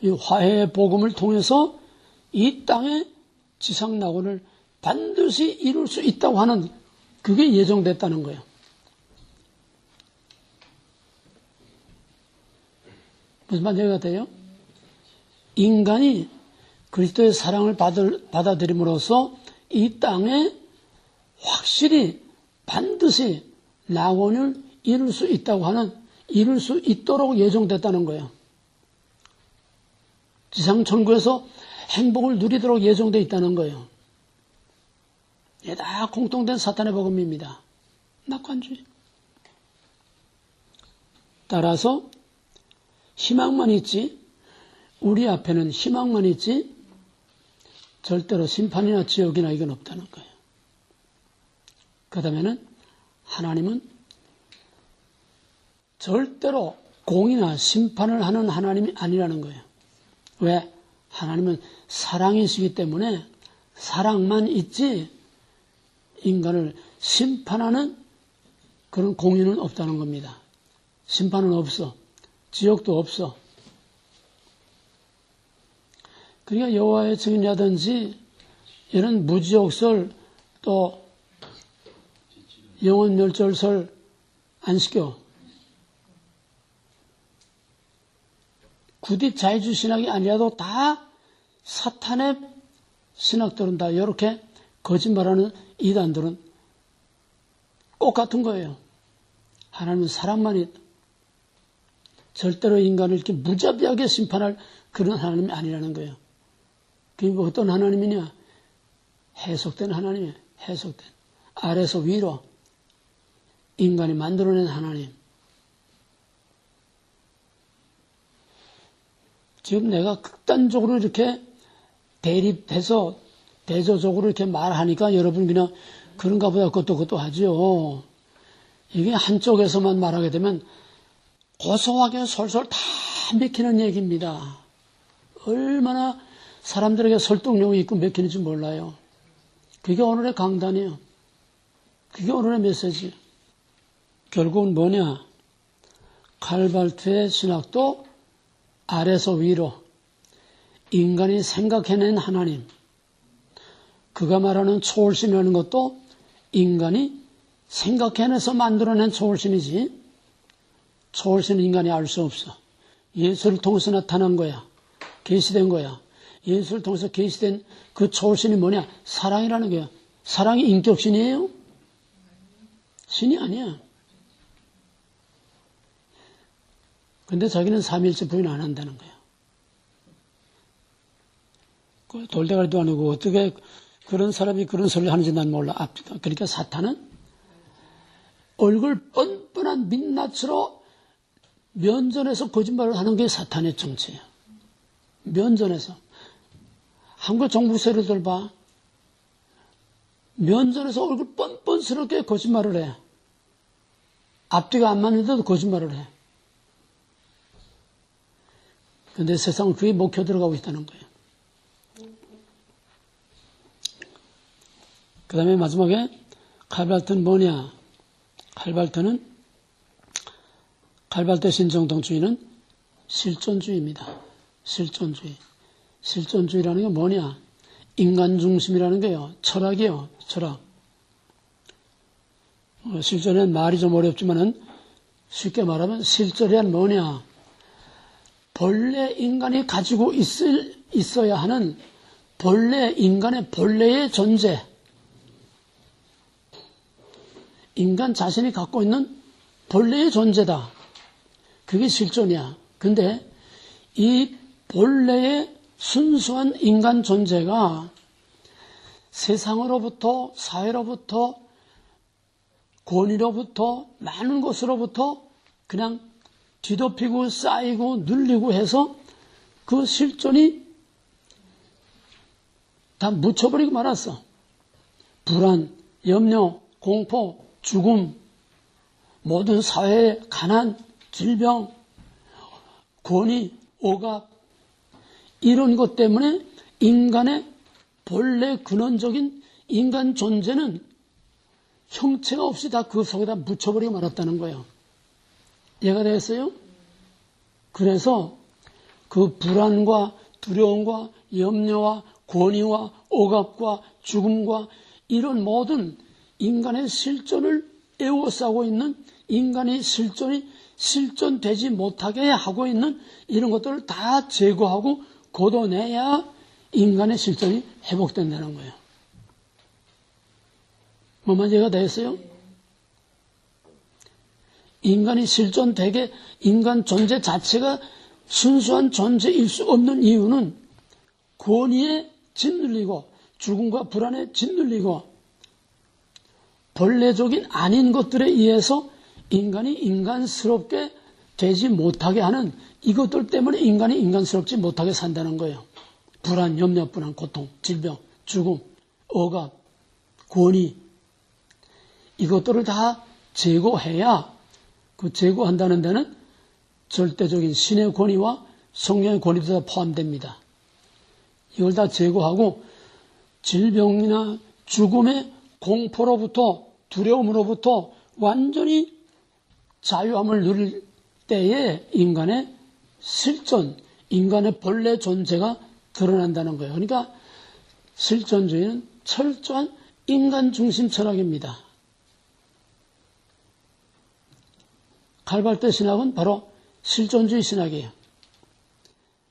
Speaker 1: 이 화해의 복음을 통해서 이 땅의 지상낙원을 반드시 이룰 수 있다고 하는 그게 예정됐다는 거예요. 무슨 말 이해가 돼요? 인간이 그리스도의 사랑을 받아들임으로써 이 땅에 확실히 반드시 낙원을 이룰 수 있다고 하는, 이룰 수 있도록 예정됐다는 거예요. 지상천국에서 행복을 누리도록 예정되어 있다는 거예요. 이게 다 공통된 사탄의 복음입니다. 낙관주의. 따라서 희망만 있지, 우리 앞에는 희망만 있지 절대로 심판이나 지옥이나 이건 없다는 거예요. 그 다음에는 하나님은 절대로 공이나 심판을 하는 하나님이 아니라는 거예요. 왜? 하나님은 사랑이시기 때문에 사랑만 있지 인간을 심판하는 그런 공의는 없다는 겁니다. 심판은 없어. 지옥도 없어. 그러니까 여호와의 증인이라든지 이런 무지옥설 또 영원멸절설 안 시켜. 굳이 자유주의 신학이 아니라도 다 사탄의 신학들은 다 이렇게 거짓말하는 이단들은 꼭 같은 거예요. 하나님은 사랑만 있다. 절대로 인간을 이렇게 무자비하게 심판할 그런 하나님이 아니라는 거예요. 그러니까 어떤 하나님이냐? 해석된 하나님이에요. 해석된. 아래서 위로 인간이 만들어낸 하나님. 지금 내가 극단적으로 이렇게 대립해서 대조적으로 이렇게 말하니까 여러분 그냥 그런가 보다 그것도 하죠. 이게 한쪽에서만 말하게 되면 고소하게 솔솔 다 맥히는 얘기입니다. 얼마나 사람들에게 설득력이 있고 맥히는지 몰라요. 그게 오늘의 강단이에요. 그게 오늘의 메시지. 결국은 뭐냐? 칼발트의 신학도 아래서 위로 인간이 생각해낸 하나님, 그가 말하는 초월신이라는 것도 인간이 생각해내서 만들어낸 초월신이지 초월신은 인간이 알 수 없어. 예수를 통해서 나타난 거야. 계시된 거야. 예수를 통해서 계시된 그 초월신이 뭐냐? 사랑이라는 거야. 사랑이 인격신이에요? 신이 아니야. 근데 자기는 삼위일체 부인 안 한다는 거야. 돌대가리도 아니고 어떻게 그런 사람이 그런 소리를 하는지 난 몰라. 그러니까 사탄은 얼굴 뻔뻔한 민낯으로 면전에서 거짓말을 하는 게 사탄의 정체야. 면전에서. 한국 정부 세력들 봐. 면전에서 얼굴 뻔뻔스럽게 거짓말을 해. 앞뒤가 안 맞는데도 거짓말을 해. 근데 세상은 그게 먹혀 들어가고 있다는 거예요. 그 다음에 마지막에 칼발트는 뭐냐? 칼발트 신정통주의는 실존주의입니다. 실존주의. 실존주의라는 게 뭐냐? 인간 중심이라는 게요. 철학이에요. 철학. 실존은 말이 좀 어렵지만은 쉽게 말하면 실존이란 뭐냐? 본래 인간이 가지고 있어야 하는 본래 인간의 본래의 존재. 인간 자신이 갖고 있는 본래의 존재다. 그게 실존이야. 근데 이 본래의 순수한 인간 존재가 세상으로부터, 사회로부터, 권위로부터, 많은 것으로부터 그냥 뒤덮이고 쌓이고 눌리고 해서 그 실존이 다 묻혀버리고 말았어. 불안, 염려, 공포, 죽음, 모든 사회의 가난, 질병, 권위, 억압 이런 것 때문에 인간의 본래 근원적인 인간 존재는 형체가 없이 다 그 속에다 묻혀버리고 말았다는 거예요. 이해가 되겠어요? 그래서 그 불안과 두려움과 염려와 권위와 억압과 죽음과 이런 모든 인간의 실존을 에워싸고 있는 인간의 실존이 실존되지 못하게 하고 있는 이런 것들을 다 제거하고 걷어내야 인간의 실존이 회복된다는 거예요. 뭐만 이해가 되겠어요? 인간이 실존되게 인간 존재 자체가 순수한 존재일 수 없는 이유는 권위에 짓눌리고 죽음과 불안에 짓눌리고 본래적인 아닌 것들에 의해서 인간이 인간스럽게 되지 못하게 하는 이것들 때문에 인간이 인간스럽지 못하게 산다는 거예요. 불안, 염려, 불안, 고통, 질병, 죽음, 억압, 권위 이것들을 다 제거해야 그 제거한다는 데는 절대적인 신의 권위와 성령의 권위도 다 포함됩니다. 이걸 다 제거하고 질병이나 죽음의 공포로부터 두려움으로부터 완전히 자유함을 누릴 때에 인간의 실존, 인간의 본래 존재가 드러난다는 거예요. 그러니까 실존주의는 철저한 인간 중심 철학입니다. 칼발트 신학은 바로 실존주의 신학이에요.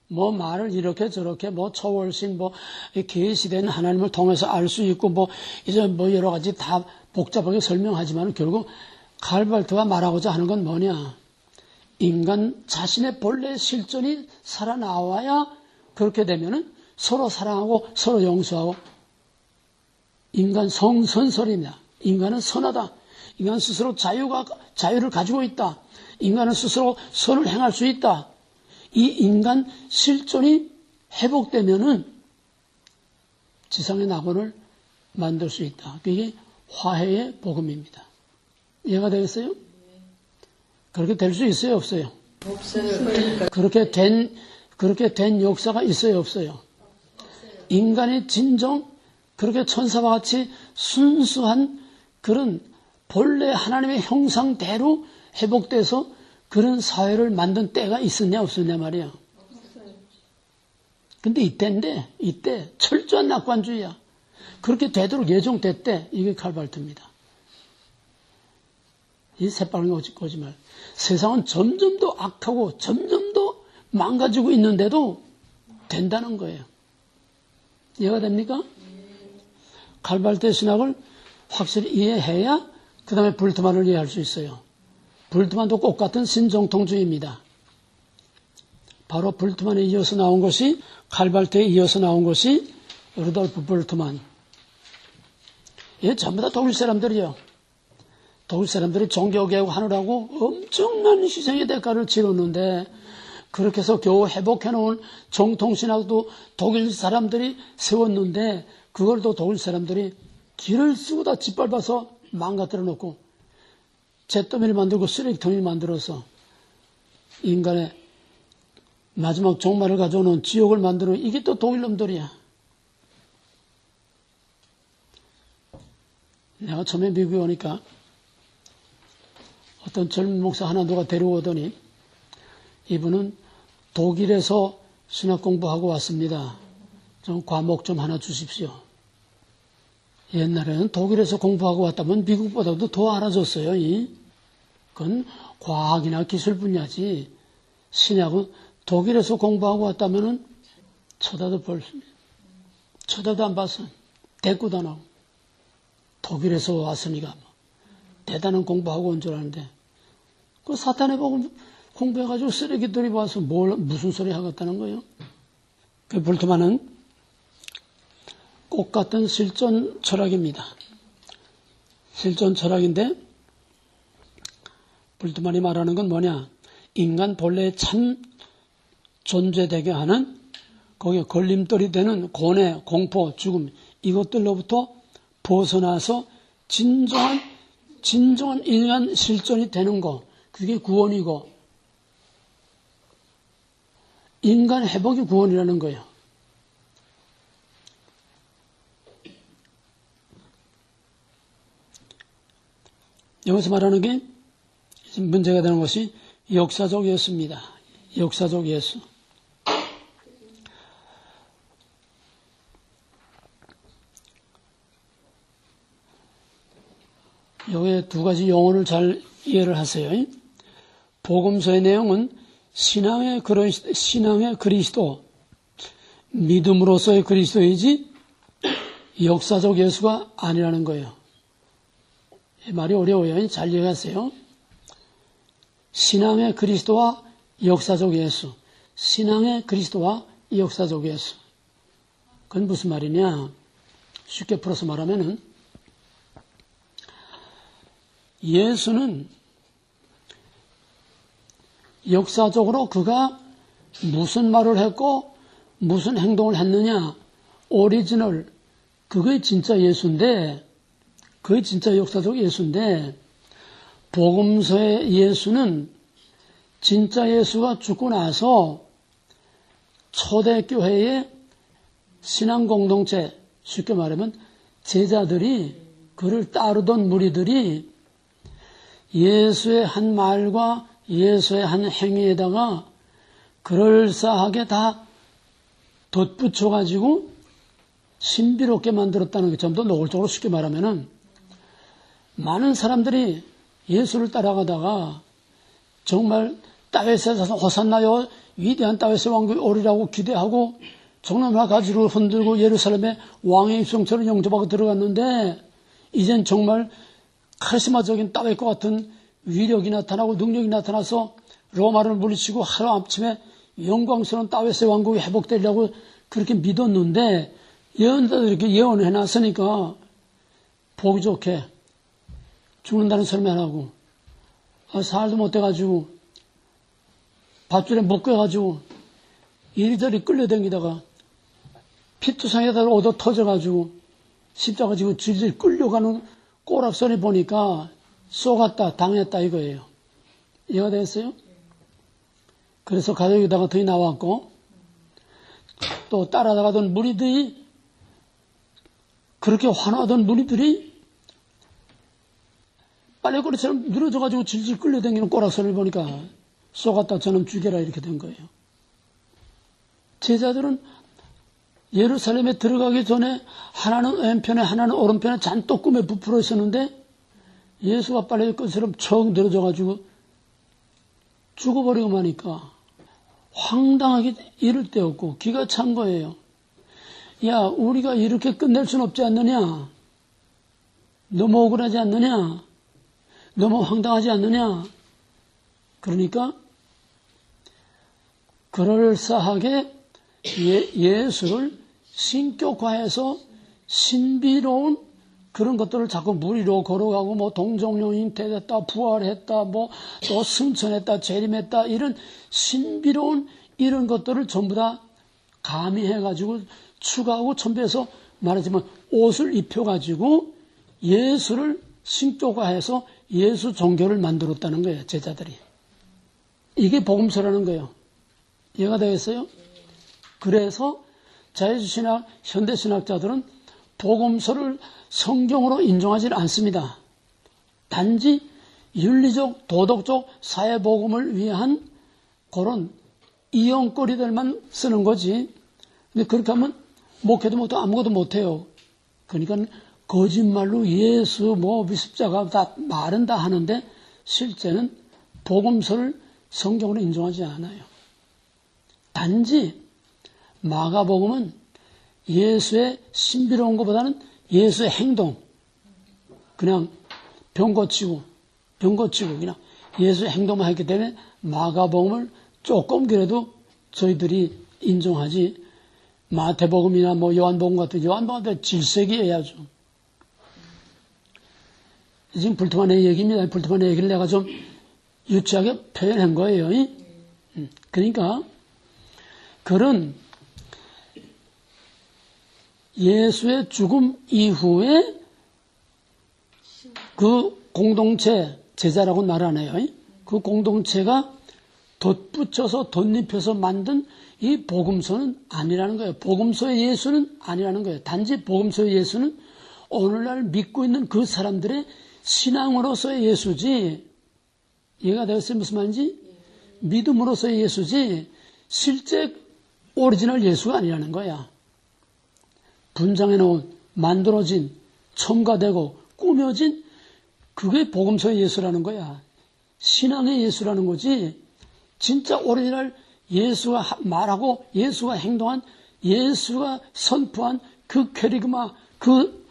Speaker 1: 뭐 말을 이렇게 저렇게 뭐 초월신 뭐 계시된 하나님을 통해서 알 수 있고 뭐 이제 뭐 여러 가지 다 복잡하게 설명하지만 결국 칼발트가 말하고자 하는 건 뭐냐? 인간 자신의 본래 실존이 살아나와야 그렇게 되면은 서로 사랑하고 서로 용서하고 인간 성선설입니다. 인간은 선하다. 인간 스스로 자유를 가지고 있다. 인간은 스스로 선을 행할 수 있다. 이 인간 실존이 회복되면은 지상의 낙원을 만들 수 있다. 그게 화해의 복음입니다. 이해가 되겠어요? 그렇게 될 수 있어요, 없어요?
Speaker 2: 없어요.
Speaker 1: 그렇게 된 역사가 있어요, 없어요? 인간의 진정, 그렇게 천사와 같이 순수한 그런 본래 하나님의 형상대로 회복돼서 그런 사회를 만든 때가 있었냐, 없었냐 말이야. 근데 이때 철저한 낙관주의야. 그렇게 되도록 예정됐대. 이게 칼발트입니다. 이 새빨간 거짓말. 세상은 점점 더 악하고 점점 더 망가지고 있는데도 된다는 거예요. 이해가 됩니까? 칼발트 신학을 확실히 이해해야 그 다음에 불트만을 이해할 수 있어요. 불트만도 똑같은 신정통주의입니다. 바로 불트만에 이어서 나온 것이 칼발트에 이어서 나온 것이 루돌프 불트만. 얘 전부 다 독일 사람들이에요. 독일 사람들이 종교개혁 하느라고 엄청난 희생의 대가를 치렀는데 그렇게 해서 겨우 회복해놓은 정통신학도 독일 사람들이 세웠는데 그걸 또 독일 사람들이 길을 쓰고 다 짓밟아서 망가뜨려 놓고 잿더미를 만들고 쓰레기통을 만들어서 인간의 마지막 종말을 가져오는 지옥을 만들어 이게 또 독일 놈들이야. 내가 처음에 미국에 오니까 어떤 젊은 목사 하나 누가 데려오더니 이분은 독일에서 신학 공부하고 왔습니다. 좀 과목 좀 하나 주십시오. 옛날에는 독일에서 공부하고 왔다면 미국보다도 더 알아줬어요. 그건 과학이나 기술 분야지. 신학은 독일에서 공부하고 왔다면은 쳐다도 안 봤어. 대꾸도 안 하고. 독일에서 왔으니까 뭐. 대단한 공부하고 온 줄 아는데 그 사탄의 복음 공부해가지고 쓰레기들이 와서 무슨 소리 하겠다는 거예요. 그 볼트만은 꽃 같은 실존 철학입니다. 실존 철학인데 볼트만이 말하는 건 뭐냐? 인간 본래의 참 존재되게 하는 거기에 걸림돌이 되는 고뇌, 공포, 죽음 이것들로부터 벗어나서 진정한 인간 실존이 되는 거 그게 구원이고 인간 회복이 구원이라는 거예요. 여기서 말하는 게 문제가 되는 것이 역사적 예수입니다. 역사적 예수. 여기에 두 가지 용어를 잘 이해를 하세요. 복음서의 내용은 신앙의 그리스도, 믿음으로서의 그리스도이지 역사적 예수가 아니라는 거예요. 이 말이 어려워요. 잘 이해하세요. 신앙의 그리스도와 역사적 예수. 신앙의 그리스도와 역사적 예수. 그건 무슨 말이냐? 쉽게 풀어서 말하면은 예수는 역사적으로 그가 무슨 말을 했고 무슨 행동을 했느냐 오리지널 그게 진짜 예수인데 그게 진짜 역사적 예수인데 복음서의 예수는 진짜 예수가 죽고 나서 초대교회의 신앙공동체 쉽게 말하면 제자들이 그를 따르던 무리들이 예수의 한 말과 예수의 한 행위에다가 그럴싸하게 다 덧붙여가지고 신비롭게 만들었다는 게 좀 더 노골적으로 쉽게 말하면은 많은 사람들이 예수를 따라가다가 정말 다윗에 가서 호산나요 위대한 다윗의 왕국이 오리라고 기대하고 종려나 가지를 흔들고 예루살렘에 왕의 입성처럼 영접하고 들어갔는데 이젠 정말 카리스마적인 다윗과 같은 위력이 나타나고 능력이 나타나서 로마를 물리치고 하루아침에 영광스러운 다윗의 왕국이 회복되려고 그렇게 믿었는데 예언자들이 이렇게 예언해놨으니까 보기 좋게 죽는다는 소리 안 하고 살도 못 돼가지고 밧줄에 묶여가지고 이리저리 끌려다니다가 피투성에다 얻어 터져가지고 십자가 지고 질질 끌려가는 꼬락선이 보니까 쏘갔다 당했다 이거예요. 이해가 됐어요? 그래서 가족에다가 더 나왔고 또 따라가던 무리들이 그렇게 환호하던 무리들이 빨래거리처럼 늘어져가지고 질질 끌려다니는 꼬락선을 보니까 쏘갔다 저놈 죽여라 이렇게 된 거예요. 제자들은 예루살렘에 들어가기 전에 하나는 왼편에 하나는 오른편에 잔뜩 꿈에 부풀어 있었는데 예수가 빨래거리처럼 척 늘어져가지고 죽어버리고 마니까 황당하게 이를 데 없고 기가 찬 거예요. 야, 우리가 이렇게 끝낼 순 없지 않느냐? 너무 억울하지 않느냐? 너무 황당하지 않느냐? 그러니까 그럴싸하게 예수를 신격화해서 신비로운 그런 것들을 자꾸 무리로 걸어가고 뭐 동정령인 되됐다 부활했다 뭐 또 승천했다 재림했다 이런 신비로운 이런 것들을 전부 다 가미해가지고 추가하고 첨부해서 말하자면 옷을 입혀가지고 예수를 신격화해서 예수 종교를 만들었다는 거예요. 제자들이. 이게 복음서라는 거예요. 이해가 되겠어요? 그래서 자유주의신학, 현대신학자들은 복음서를 성경으로 인정하지 않습니다. 단지 윤리적, 도덕적, 사회복음을 위한 그런 이용거리들만 쓰는 거지. 근데 그렇게 하면 목회도 못하고 아무것도 못해요. 그러니까 거짓말로 예수, 십자가 다 말은 다 하는데 실제는 복음서를 성경으로 인정하지 않아요. 단지 마가복음은 예수의 신비로운 것보다는 예수의 행동, 그냥 병 고치고 그냥 예수의 행동만 했기 때문에 마가복음을 조금 그래도 저희들이 인정하지, 마태복음이나 뭐 요한복음 같은 질색이어야죠. 지금 불투만의 얘기입니다. 불투만의 얘기를 내가 좀 유치하게 표현한 거예요. 그러니까 그런 예수의 죽음 이후에 그 공동체, 제자라고 말하네요. 그 공동체가 덧붙여서 덧입혀서 만든 이 복음서는 아니라는 거예요. 복음서의 예수는 아니라는 거예요. 단지 복음서의 예수는 오늘날 믿고 있는 그 사람들의 신앙으로서의 예수지, 이해가 되었어요? 무슨 말인지? 믿음으로서의 예수지 실제 오리지널 예수가 아니라는 거야. 분장해 놓은, 만들어진, 첨가되고 꾸며진 그게 복음서의 예수라는 거야. 신앙의 예수라는 거지 진짜 오리지널 예수가 말하고 예수가 행동한, 예수가 선포한 그 캐리그마, 그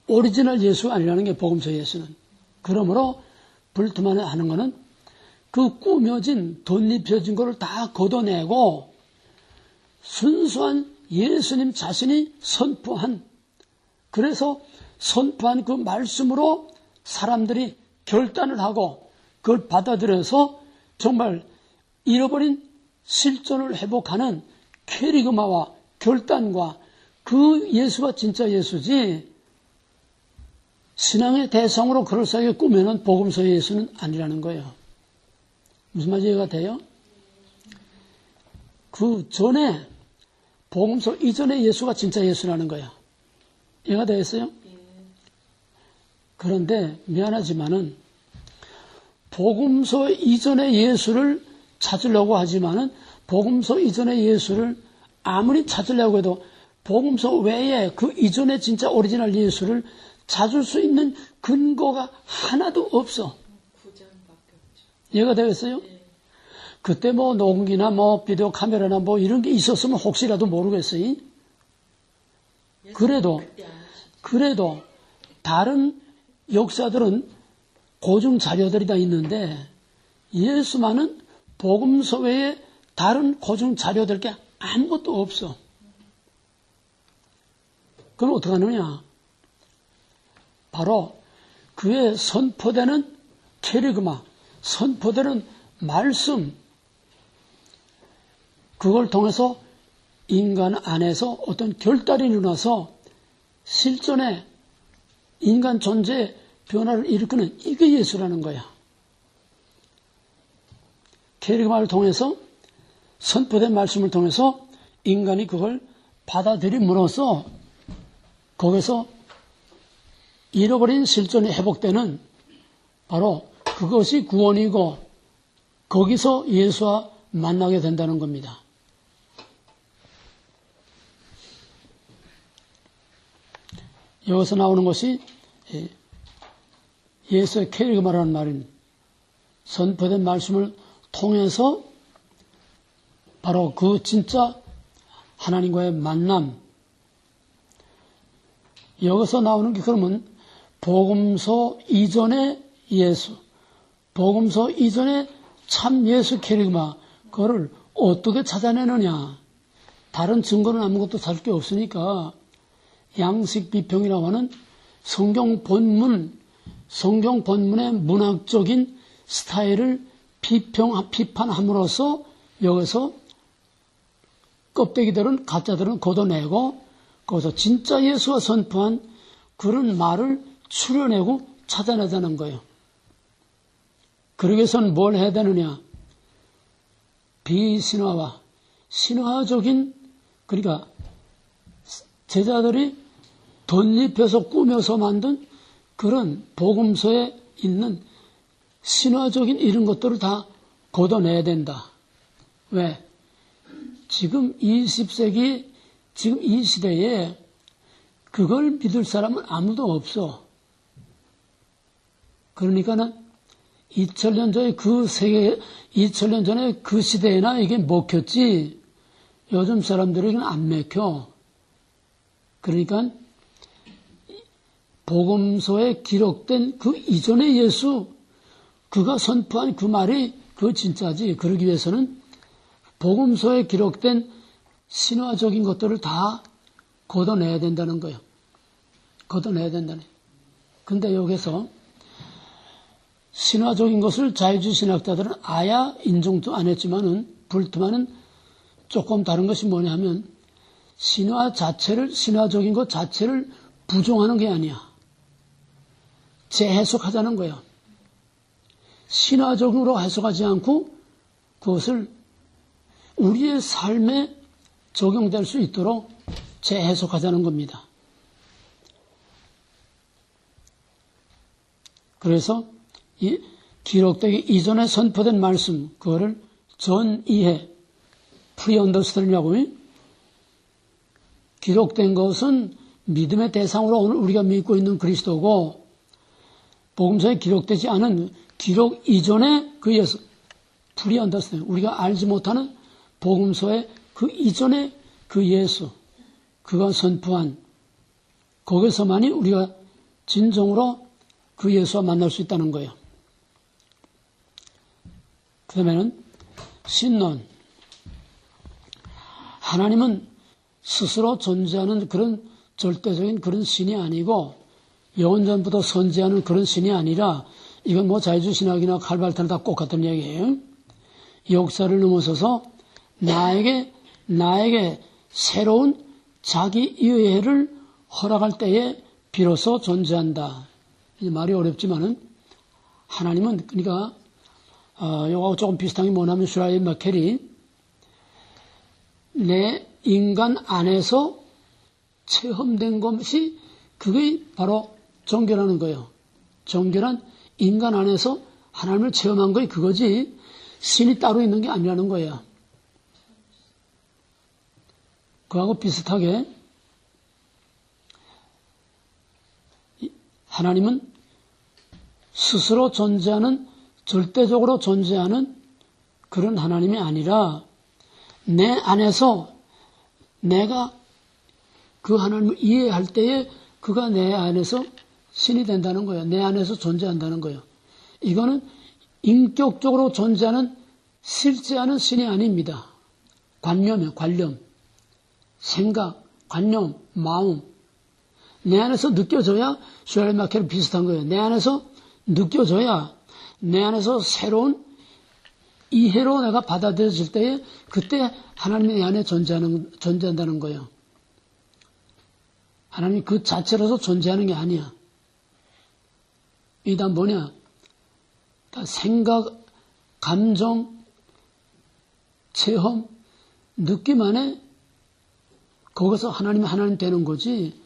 Speaker 1: 오리지널 예수가 아니라는 게 복음서 예수는. 그러므로 불투만에 하는 거는 그 꾸며진, 덧입혀진 거를 다 걷어내고 순수한 예수님 자신이 선포한, 그래서 선포한 그 말씀으로 사람들이 결단을 하고 그걸 받아들여서 정말 잃어버린 실존을 회복하는 캐리그마와 결단과 그 예수가 진짜 예수지 신앙의 대상으로 그럴싸하게 꾸며놓은 복음서의 예수는 아니라는 거예요. 무슨 말인지 이해가 돼요? 그 전에 복음서 이전의 예수가 진짜 예수라는 거야. 이해가 되겠어요? 그런데 미안하지만은 복음서 이전의 예수를 찾으려고 하지만은 복음서 이전의 예수를 아무리 찾으려고 해도 복음서 외에 그 이전의 진짜 오리지널 예수를 찾을 수 있는 근거가 하나도 없어. 이해가 되겠어요? 그때 뭐 녹음기나 뭐 비디오 카메라나 뭐 이런 게 있었으면 혹시라도 모르겠어요. 그래도 다른 역사들은 고증 자료들이 다 있는데 예수만은 복음서 외에 다른 고증 자료들 게 아무것도 없어. 그럼 어떻게 하느냐? 바로 그의 선포되는 캐리그마, 선포되는 말씀, 그걸 통해서 인간 안에서 어떤 결단이 일어나서 실존의 인간 존재의 변화를 일으키는 이게 예수라는 거야. 캐리그마를 통해서 선포된 말씀을 통해서 인간이 그걸 받아들임으로써 거기서 잃어버린 실존이 회복되는 바로 그것이 구원이고 거기서 예수와 만나게 된다는 겁니다. 여기서 나오는 것이 예수의 캐리그마라는 말입니다. 선포된 말씀을 통해서 바로 그 진짜 하나님과의 만남. 여기서 나오는 게 그러면 복음서 이전의 예수, 복음서 이전의 참 예수 캐리그마, 그거를 어떻게 찾아내느냐. 다른 증거는 아무것도 찾을 게 없으니까 양식 비평이라고 하는 성경 본문의 문학적인 스타일을 비판함으로써 여기서 껍데기들은, 가짜들은 걷어내고 거기서 진짜 예수가 선포한 그런 말을 추려내고 찾아내자는 거예요. 그러기 위해서는 뭘 해야 되느냐? 비신화와 신화적인, 그러니까 제자들이 덧입혀서 꾸며서 만든 그런 복음서에 있는 신화적인 이런 것들을 다 걷어내야 된다. 왜? 지금 20세기, 지금 이 시대에 그걸 믿을 사람은 아무도 없어. 그러니까는 2000년 전에 그 세계, 2000년 전에 그 시대에나 이게 먹혔지, 요즘 사람들에게는 안 먹혀. 그러니까 복음서에 기록된 그 이전의 예수, 그가 선포한 그 말이 그 진짜지. 그러기 위해서는 복음서에 기록된 신화적인 것들을 다 걷어내야 된다는 거예요. 걷어내야 된다는 거예요. 근데 여기서 신화적인 것을 자유주의 신학자들은 아야 인정도 안 했지만은 불투만은 조금 다른 것이 뭐냐 하면 신화적인 것 자체를 부정하는 게 아니야. 재해석하자는 거야. 신화적으로 해석하지 않고 그것을 우리의 삶에 적용될 수 있도록 재해석하자는 겁니다. 그래서 이 기록되기 이전에 선포된 말씀, 그거를 전이해, 프리언더스탠이라고 기록된 것은 믿음의 대상으로 오늘 우리가 믿고 있는 그리스도고 복음서에 기록되지 않은 기록 이전에 그 예수, 프리언더스탠, 우리가 알지 못하는 복음서의 그 이전에 그 예수, 그가 선포한 거기서만이 우리가 진정으로 그 예수와 만날 수 있다는 거예요. 그 다음에는 신론. 하나님은 스스로 존재하는 그런 절대적인 그런 신이 아니고 영원전부터 선지하는 그런 신이 아니라 이건 뭐 자유주의 신학이나 칼발트나 다 똑같은 얘기예요. 역사를 넘어서서 나에게 새로운 자기 이해를 허락할 때에 비로소 존재한다. 말이 어렵지만은 하나님은 그러니까 이거하고 조금 비슷한 게 뭐냐면 슈라이 마켈이 내 인간 안에서 체험된 것이 그게 바로 정결하는 거예요. 정결한 인간 안에서 하나님을 체험한 거이 그거지 신이 따로 있는 게 아니라는 거예요. 그거하고 비슷하게 하나님은 스스로 존재하는 절대적으로 존재하는 그런 하나님이 아니라 내 안에서 내가 그 하나님을 이해할 때에 그가 내 안에서 신이 된다는 거예요. 내 안에서 존재한다는 거예요. 이거는 인격적으로 존재하는 실제하는 신이 아닙니다. 관념이에요. 관념. 생각, 관념, 마음. 내 안에서 느껴져야 슈랄마케랑 비슷한 거예요. 내 안에서 느껴져야 내 안에서 새로운 이해로 내가 받아들여질 때에 그때 하나님이 내 안에 존재한다는 거예요. 하나님이 그 자체로서 존재하는 게 아니야. 이게 다 뭐냐? 다 생각, 감정, 체험, 느낌 안에 거기서 하나님 되는 거지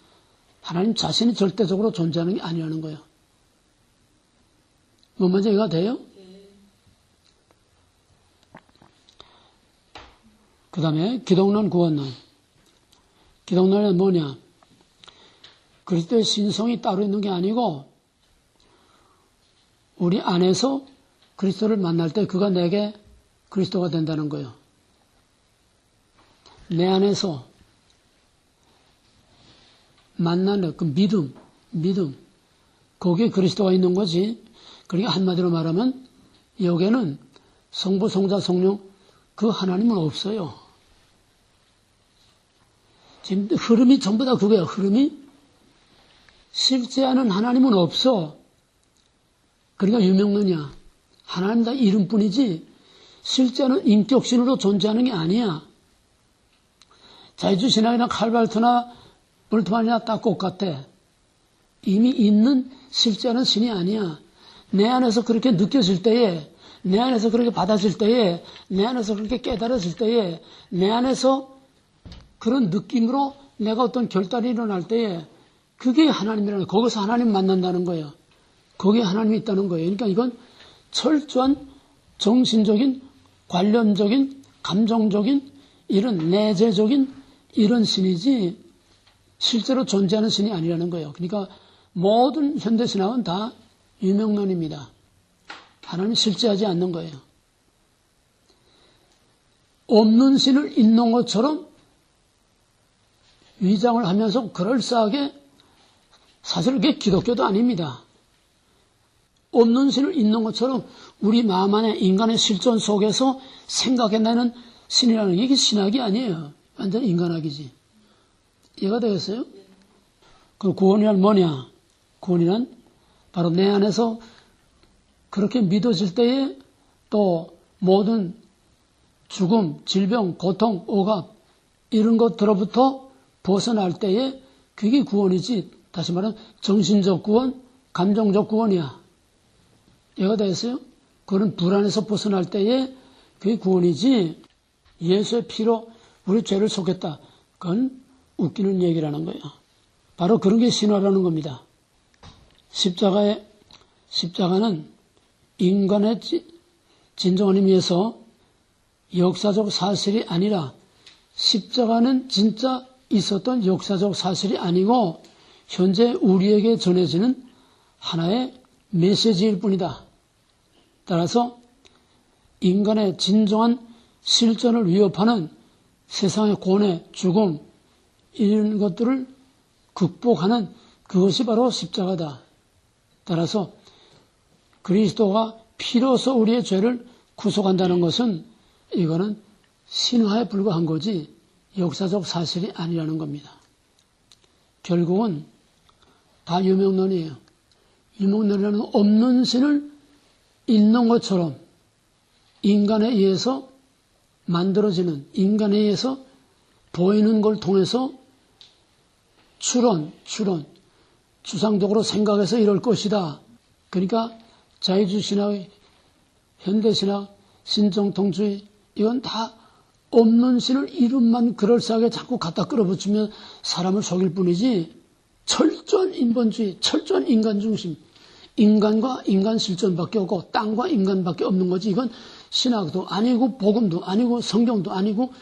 Speaker 1: 하나님 자신이 절대적으로 존재하는 게 아니라는 거예요. 뭔 말인지 이해가 돼요? 그 다음에 기독론, 구원론. 기독론은 뭐냐? 그리스도의 신성이 따로 있는 게 아니고 우리 안에서 그리스도를 만날 때 그가 내게 그리스도가 된다는 거예요. 내 안에서 만나는 그 믿음. 거기에 그리스도가 있는 거지. 그러니까 한마디로 말하면 여기에는 성부, 성자, 성령 그 하나님은 없어요. 지금 흐름이 전부 다 그거야. 흐름이 실제하는 하나님은 없어. 그러니까 유명론이야. 하나님 다 이름뿐이지 실제는 인격신으로 존재하는 게 아니야. 자유주의 신학이나 칼발트나 볼트만이나 다 똑같아. 이미 있는 실제는 신이 아니야. 내 안에서 그렇게 느껴질 때에, 내 안에서 그렇게 받아질 때에, 내 안에서 그렇게 깨달아질 때에, 내 안에서 그런 느낌으로 내가 어떤 결단이 일어날 때에 그게 하나님이라는 거예요. 거기서 하나님 만난다는 거예요. 거기에 하나님이 있다는 거예요. 그러니까 이건 철저한 정신적인, 관념적인, 감정적인, 이런 내재적인 이런 신이지 실제로 존재하는 신이 아니라는 거예요. 그러니까 모든 현대신학은 다 유명론입니다. 하나님이 실제하지 않는 거예요. 없는 신을 있는 것처럼 위장을 하면서 그럴싸하게 사실 그게 기독교도 아닙니다. 없는 신을 있는 것처럼 우리 마음 안에 인간의 실존 속에서 생각해내는 신이라는 게 이게 신학이 아니에요. 완전 인간학이지. 이해가 되겠어요? 그 구원이란 뭐냐? 구원이란 바로 내 안에서 그렇게 믿어질 때에 또 모든 죽음, 질병, 고통, 억압 이런 것들로부터 벗어날 때에 그게 구원이지. 다시 말하면 정신적 구원, 감정적 구원이야. 이해가 되겠어요? 그런 불안에서 벗어날 때에 그게 구원이지. 예수의 피로 우리 죄를 속였다. 그건 웃기는 얘기라는 거예요. 바로 그런 게 신화라는 겁니다. 십자가는 인간의 진정한 의미에서 역사적 사실이 아니라 십자가는 진짜 있었던 역사적 사실이 아니고 현재 우리에게 전해지는 하나의 메시지일 뿐이다. 따라서 인간의 진정한 실존을 위협하는 세상의 고뇌, 죽음 이런 것들을 극복하는 그것이 바로 십자가다. 따라서 그리스도가 피로서 우리의 죄를 구속한다는 것은 이거는 신화에 불과한 거지 역사적 사실이 아니라는 겁니다. 결국은 다 유명론이에요. 유명론이라는 없는 신을 있는 것처럼 인간에 의해서 만들어지는, 인간에 의해서 보이는 걸 통해서 추론, 추상적으로 생각해서 이럴 것이다. 그러니까 자유주의신학, 현대신학, 신정통주의 이건 다 없는 신을 이름만 그럴싸하게 자꾸 갖다 끌어붙이면 사람을 속일 뿐이지 철저한 인본주의, 철저한 인간중심, 인간과 인간 실존밖에 없고 땅과 인간밖에 없는 거지. 이건 신학도 아니고 복음도 아니고 성경도 아니고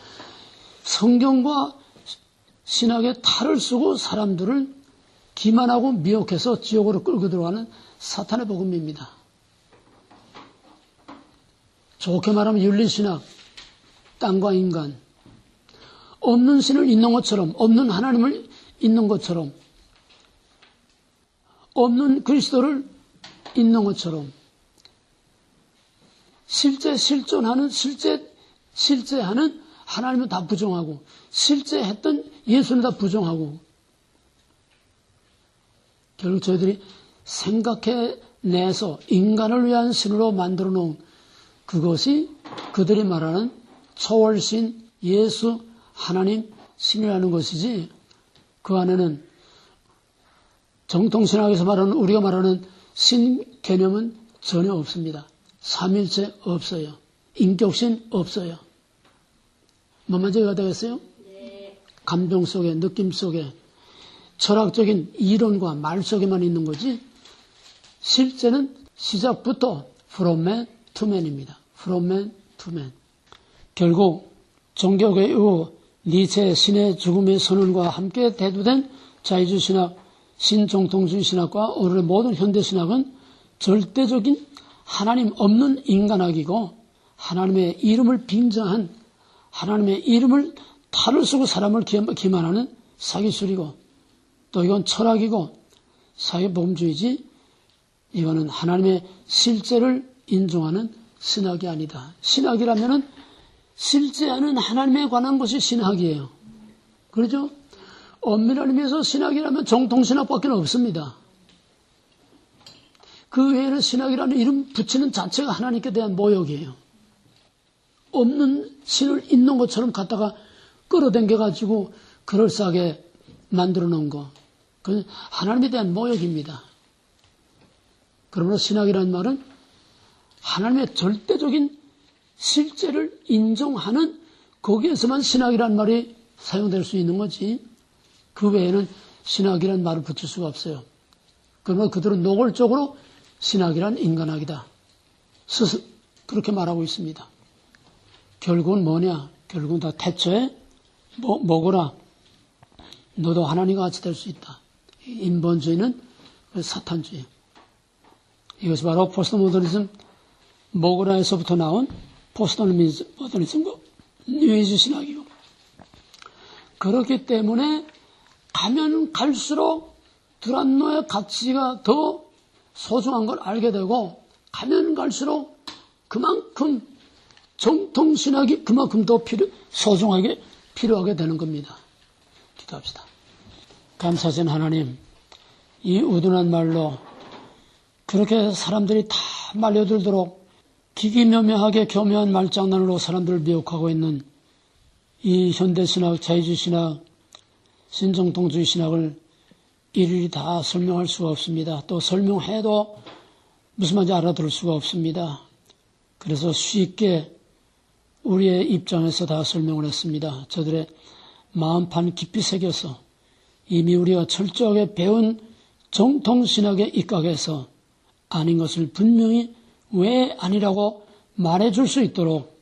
Speaker 1: 성경과 신학의 탈을 쓰고 사람들을 기만하고 미혹해서 지옥으로 끌고 들어가는 사탄의 복음입니다. 좋게 말하면 윤리신학, 땅과 인간, 없는 신을 있는 것처럼, 없는 하나님을 있는 것처럼, 없는 그리스도를 있는 것처럼, 실제 실존하는, 실제하는 하나님은 다 부정하고, 실제 했던 예수는 다 부정하고, 결국 저희들이 생각해내서 인간을 위한 신으로 만들어 놓은 그것이 그들이 말하는 초월신, 예수, 하나님, 신이라는 것이지 그 안에는 정통신학에서 말하는 우리가 말하는 신 개념은 전혀 없습니다. 삼일체 없어요. 인격신 없어요. 뭐만 제가 되겠어요?
Speaker 3: 네.
Speaker 1: 감정 속에, 느낌 속에 철학적인 이론과 말 속에만 있는 거지 실제는 시작부터 from man to man입니다. from man to man. 결국 종교계 이후 니체의 신의 죽음의 선언과 함께 대두된 자유주의 신학, 신정통주의 신학과 오늘의 모든 현대신학은 절대적인 하나님 없는 인간학이고 하나님의 이름을 빙자한 하나님의 이름을 탈을 쓰고 사람을 기만하는 사기술이고 또 이건 철학이고 사회복음주의지 이거는 하나님의 실제를 인정하는 신학이 아니다. 신학이라면은 실제하는 하나님에 관한 것이 신학이에요. 그렇죠? 엄밀한 의미에서 신학이라면 정통신학밖에 없습니다. 그 외에는 신학이라는 이름 붙이는 자체가 하나님께 대한 모욕이에요. 없는 신을 있는 것처럼 갖다가 끌어당겨가지고 그럴싸하게 만들어 놓은 거. 그건 하나님에 대한 모욕입니다. 그러므로 신학이라는 말은 하나님의 절대적인 실제를 인정하는 거기에서만 신학이라는 말이 사용될 수 있는 거지. 그 외에는 신학이라는 말을 붙일 수가 없어요. 그러면 그들은 노골적으로 신학이란 인간학이다. 스스로 그렇게 말하고 있습니다. 결국은 뭐냐? 결국은 다 태초에 뭐거라. 너도 하나님과 같이 될 수 있다. 인본주의는 사탄주의. 이것이 바로 포스트모더니즘 모그라에서부터 나온 포스트모더니즘과 뉴에이지 신학이고 그렇기 때문에 가면 갈수록 두란노의 가치가 더 소중한 걸 알게 되고 가면 갈수록 그만큼 정통신학이 그만큼 더 소중하게 필요하게 되는 겁니다. 기도합시다. 감사하신 하나님, 이 우둔한 말로 그렇게 사람들이 다 말려들도록 기기묘묘하게 교묘한 말장난으로 사람들을 미혹하고 있는 이 현대신학, 자유주의신학, 신정통주의 신학을 일일이 다 설명할 수가 없습니다. 또 설명해도 무슨 말인지 알아들을 수가 없습니다. 그래서 쉽게 우리의 입장에서 다 설명을 했습니다. 저들의 마음판 깊이 새겨서 이미 우리가 철저하게 배운 정통신학에 입각해서 아닌 것을 분명히 왜 아니라고 말해줄 수 있도록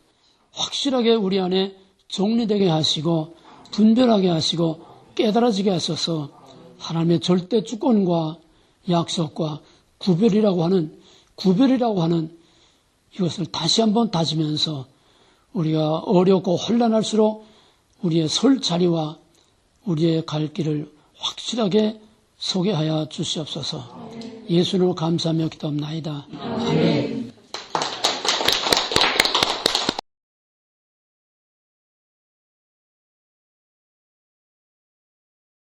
Speaker 1: 확실하게 우리 안에 정리되게 하시고 분별하게 하시고 깨달아지게 하셔서 하나님의 절대 주권과 약속과 구별이라고 하는 이것을 다시 한번 다지면서 우리가 어렵고 혼란할수록 우리의 설 자리와 우리의 갈 길을 확실하게 소개하여 주시옵소서. 예수님을 감사하며 기도합나이다. 아멘.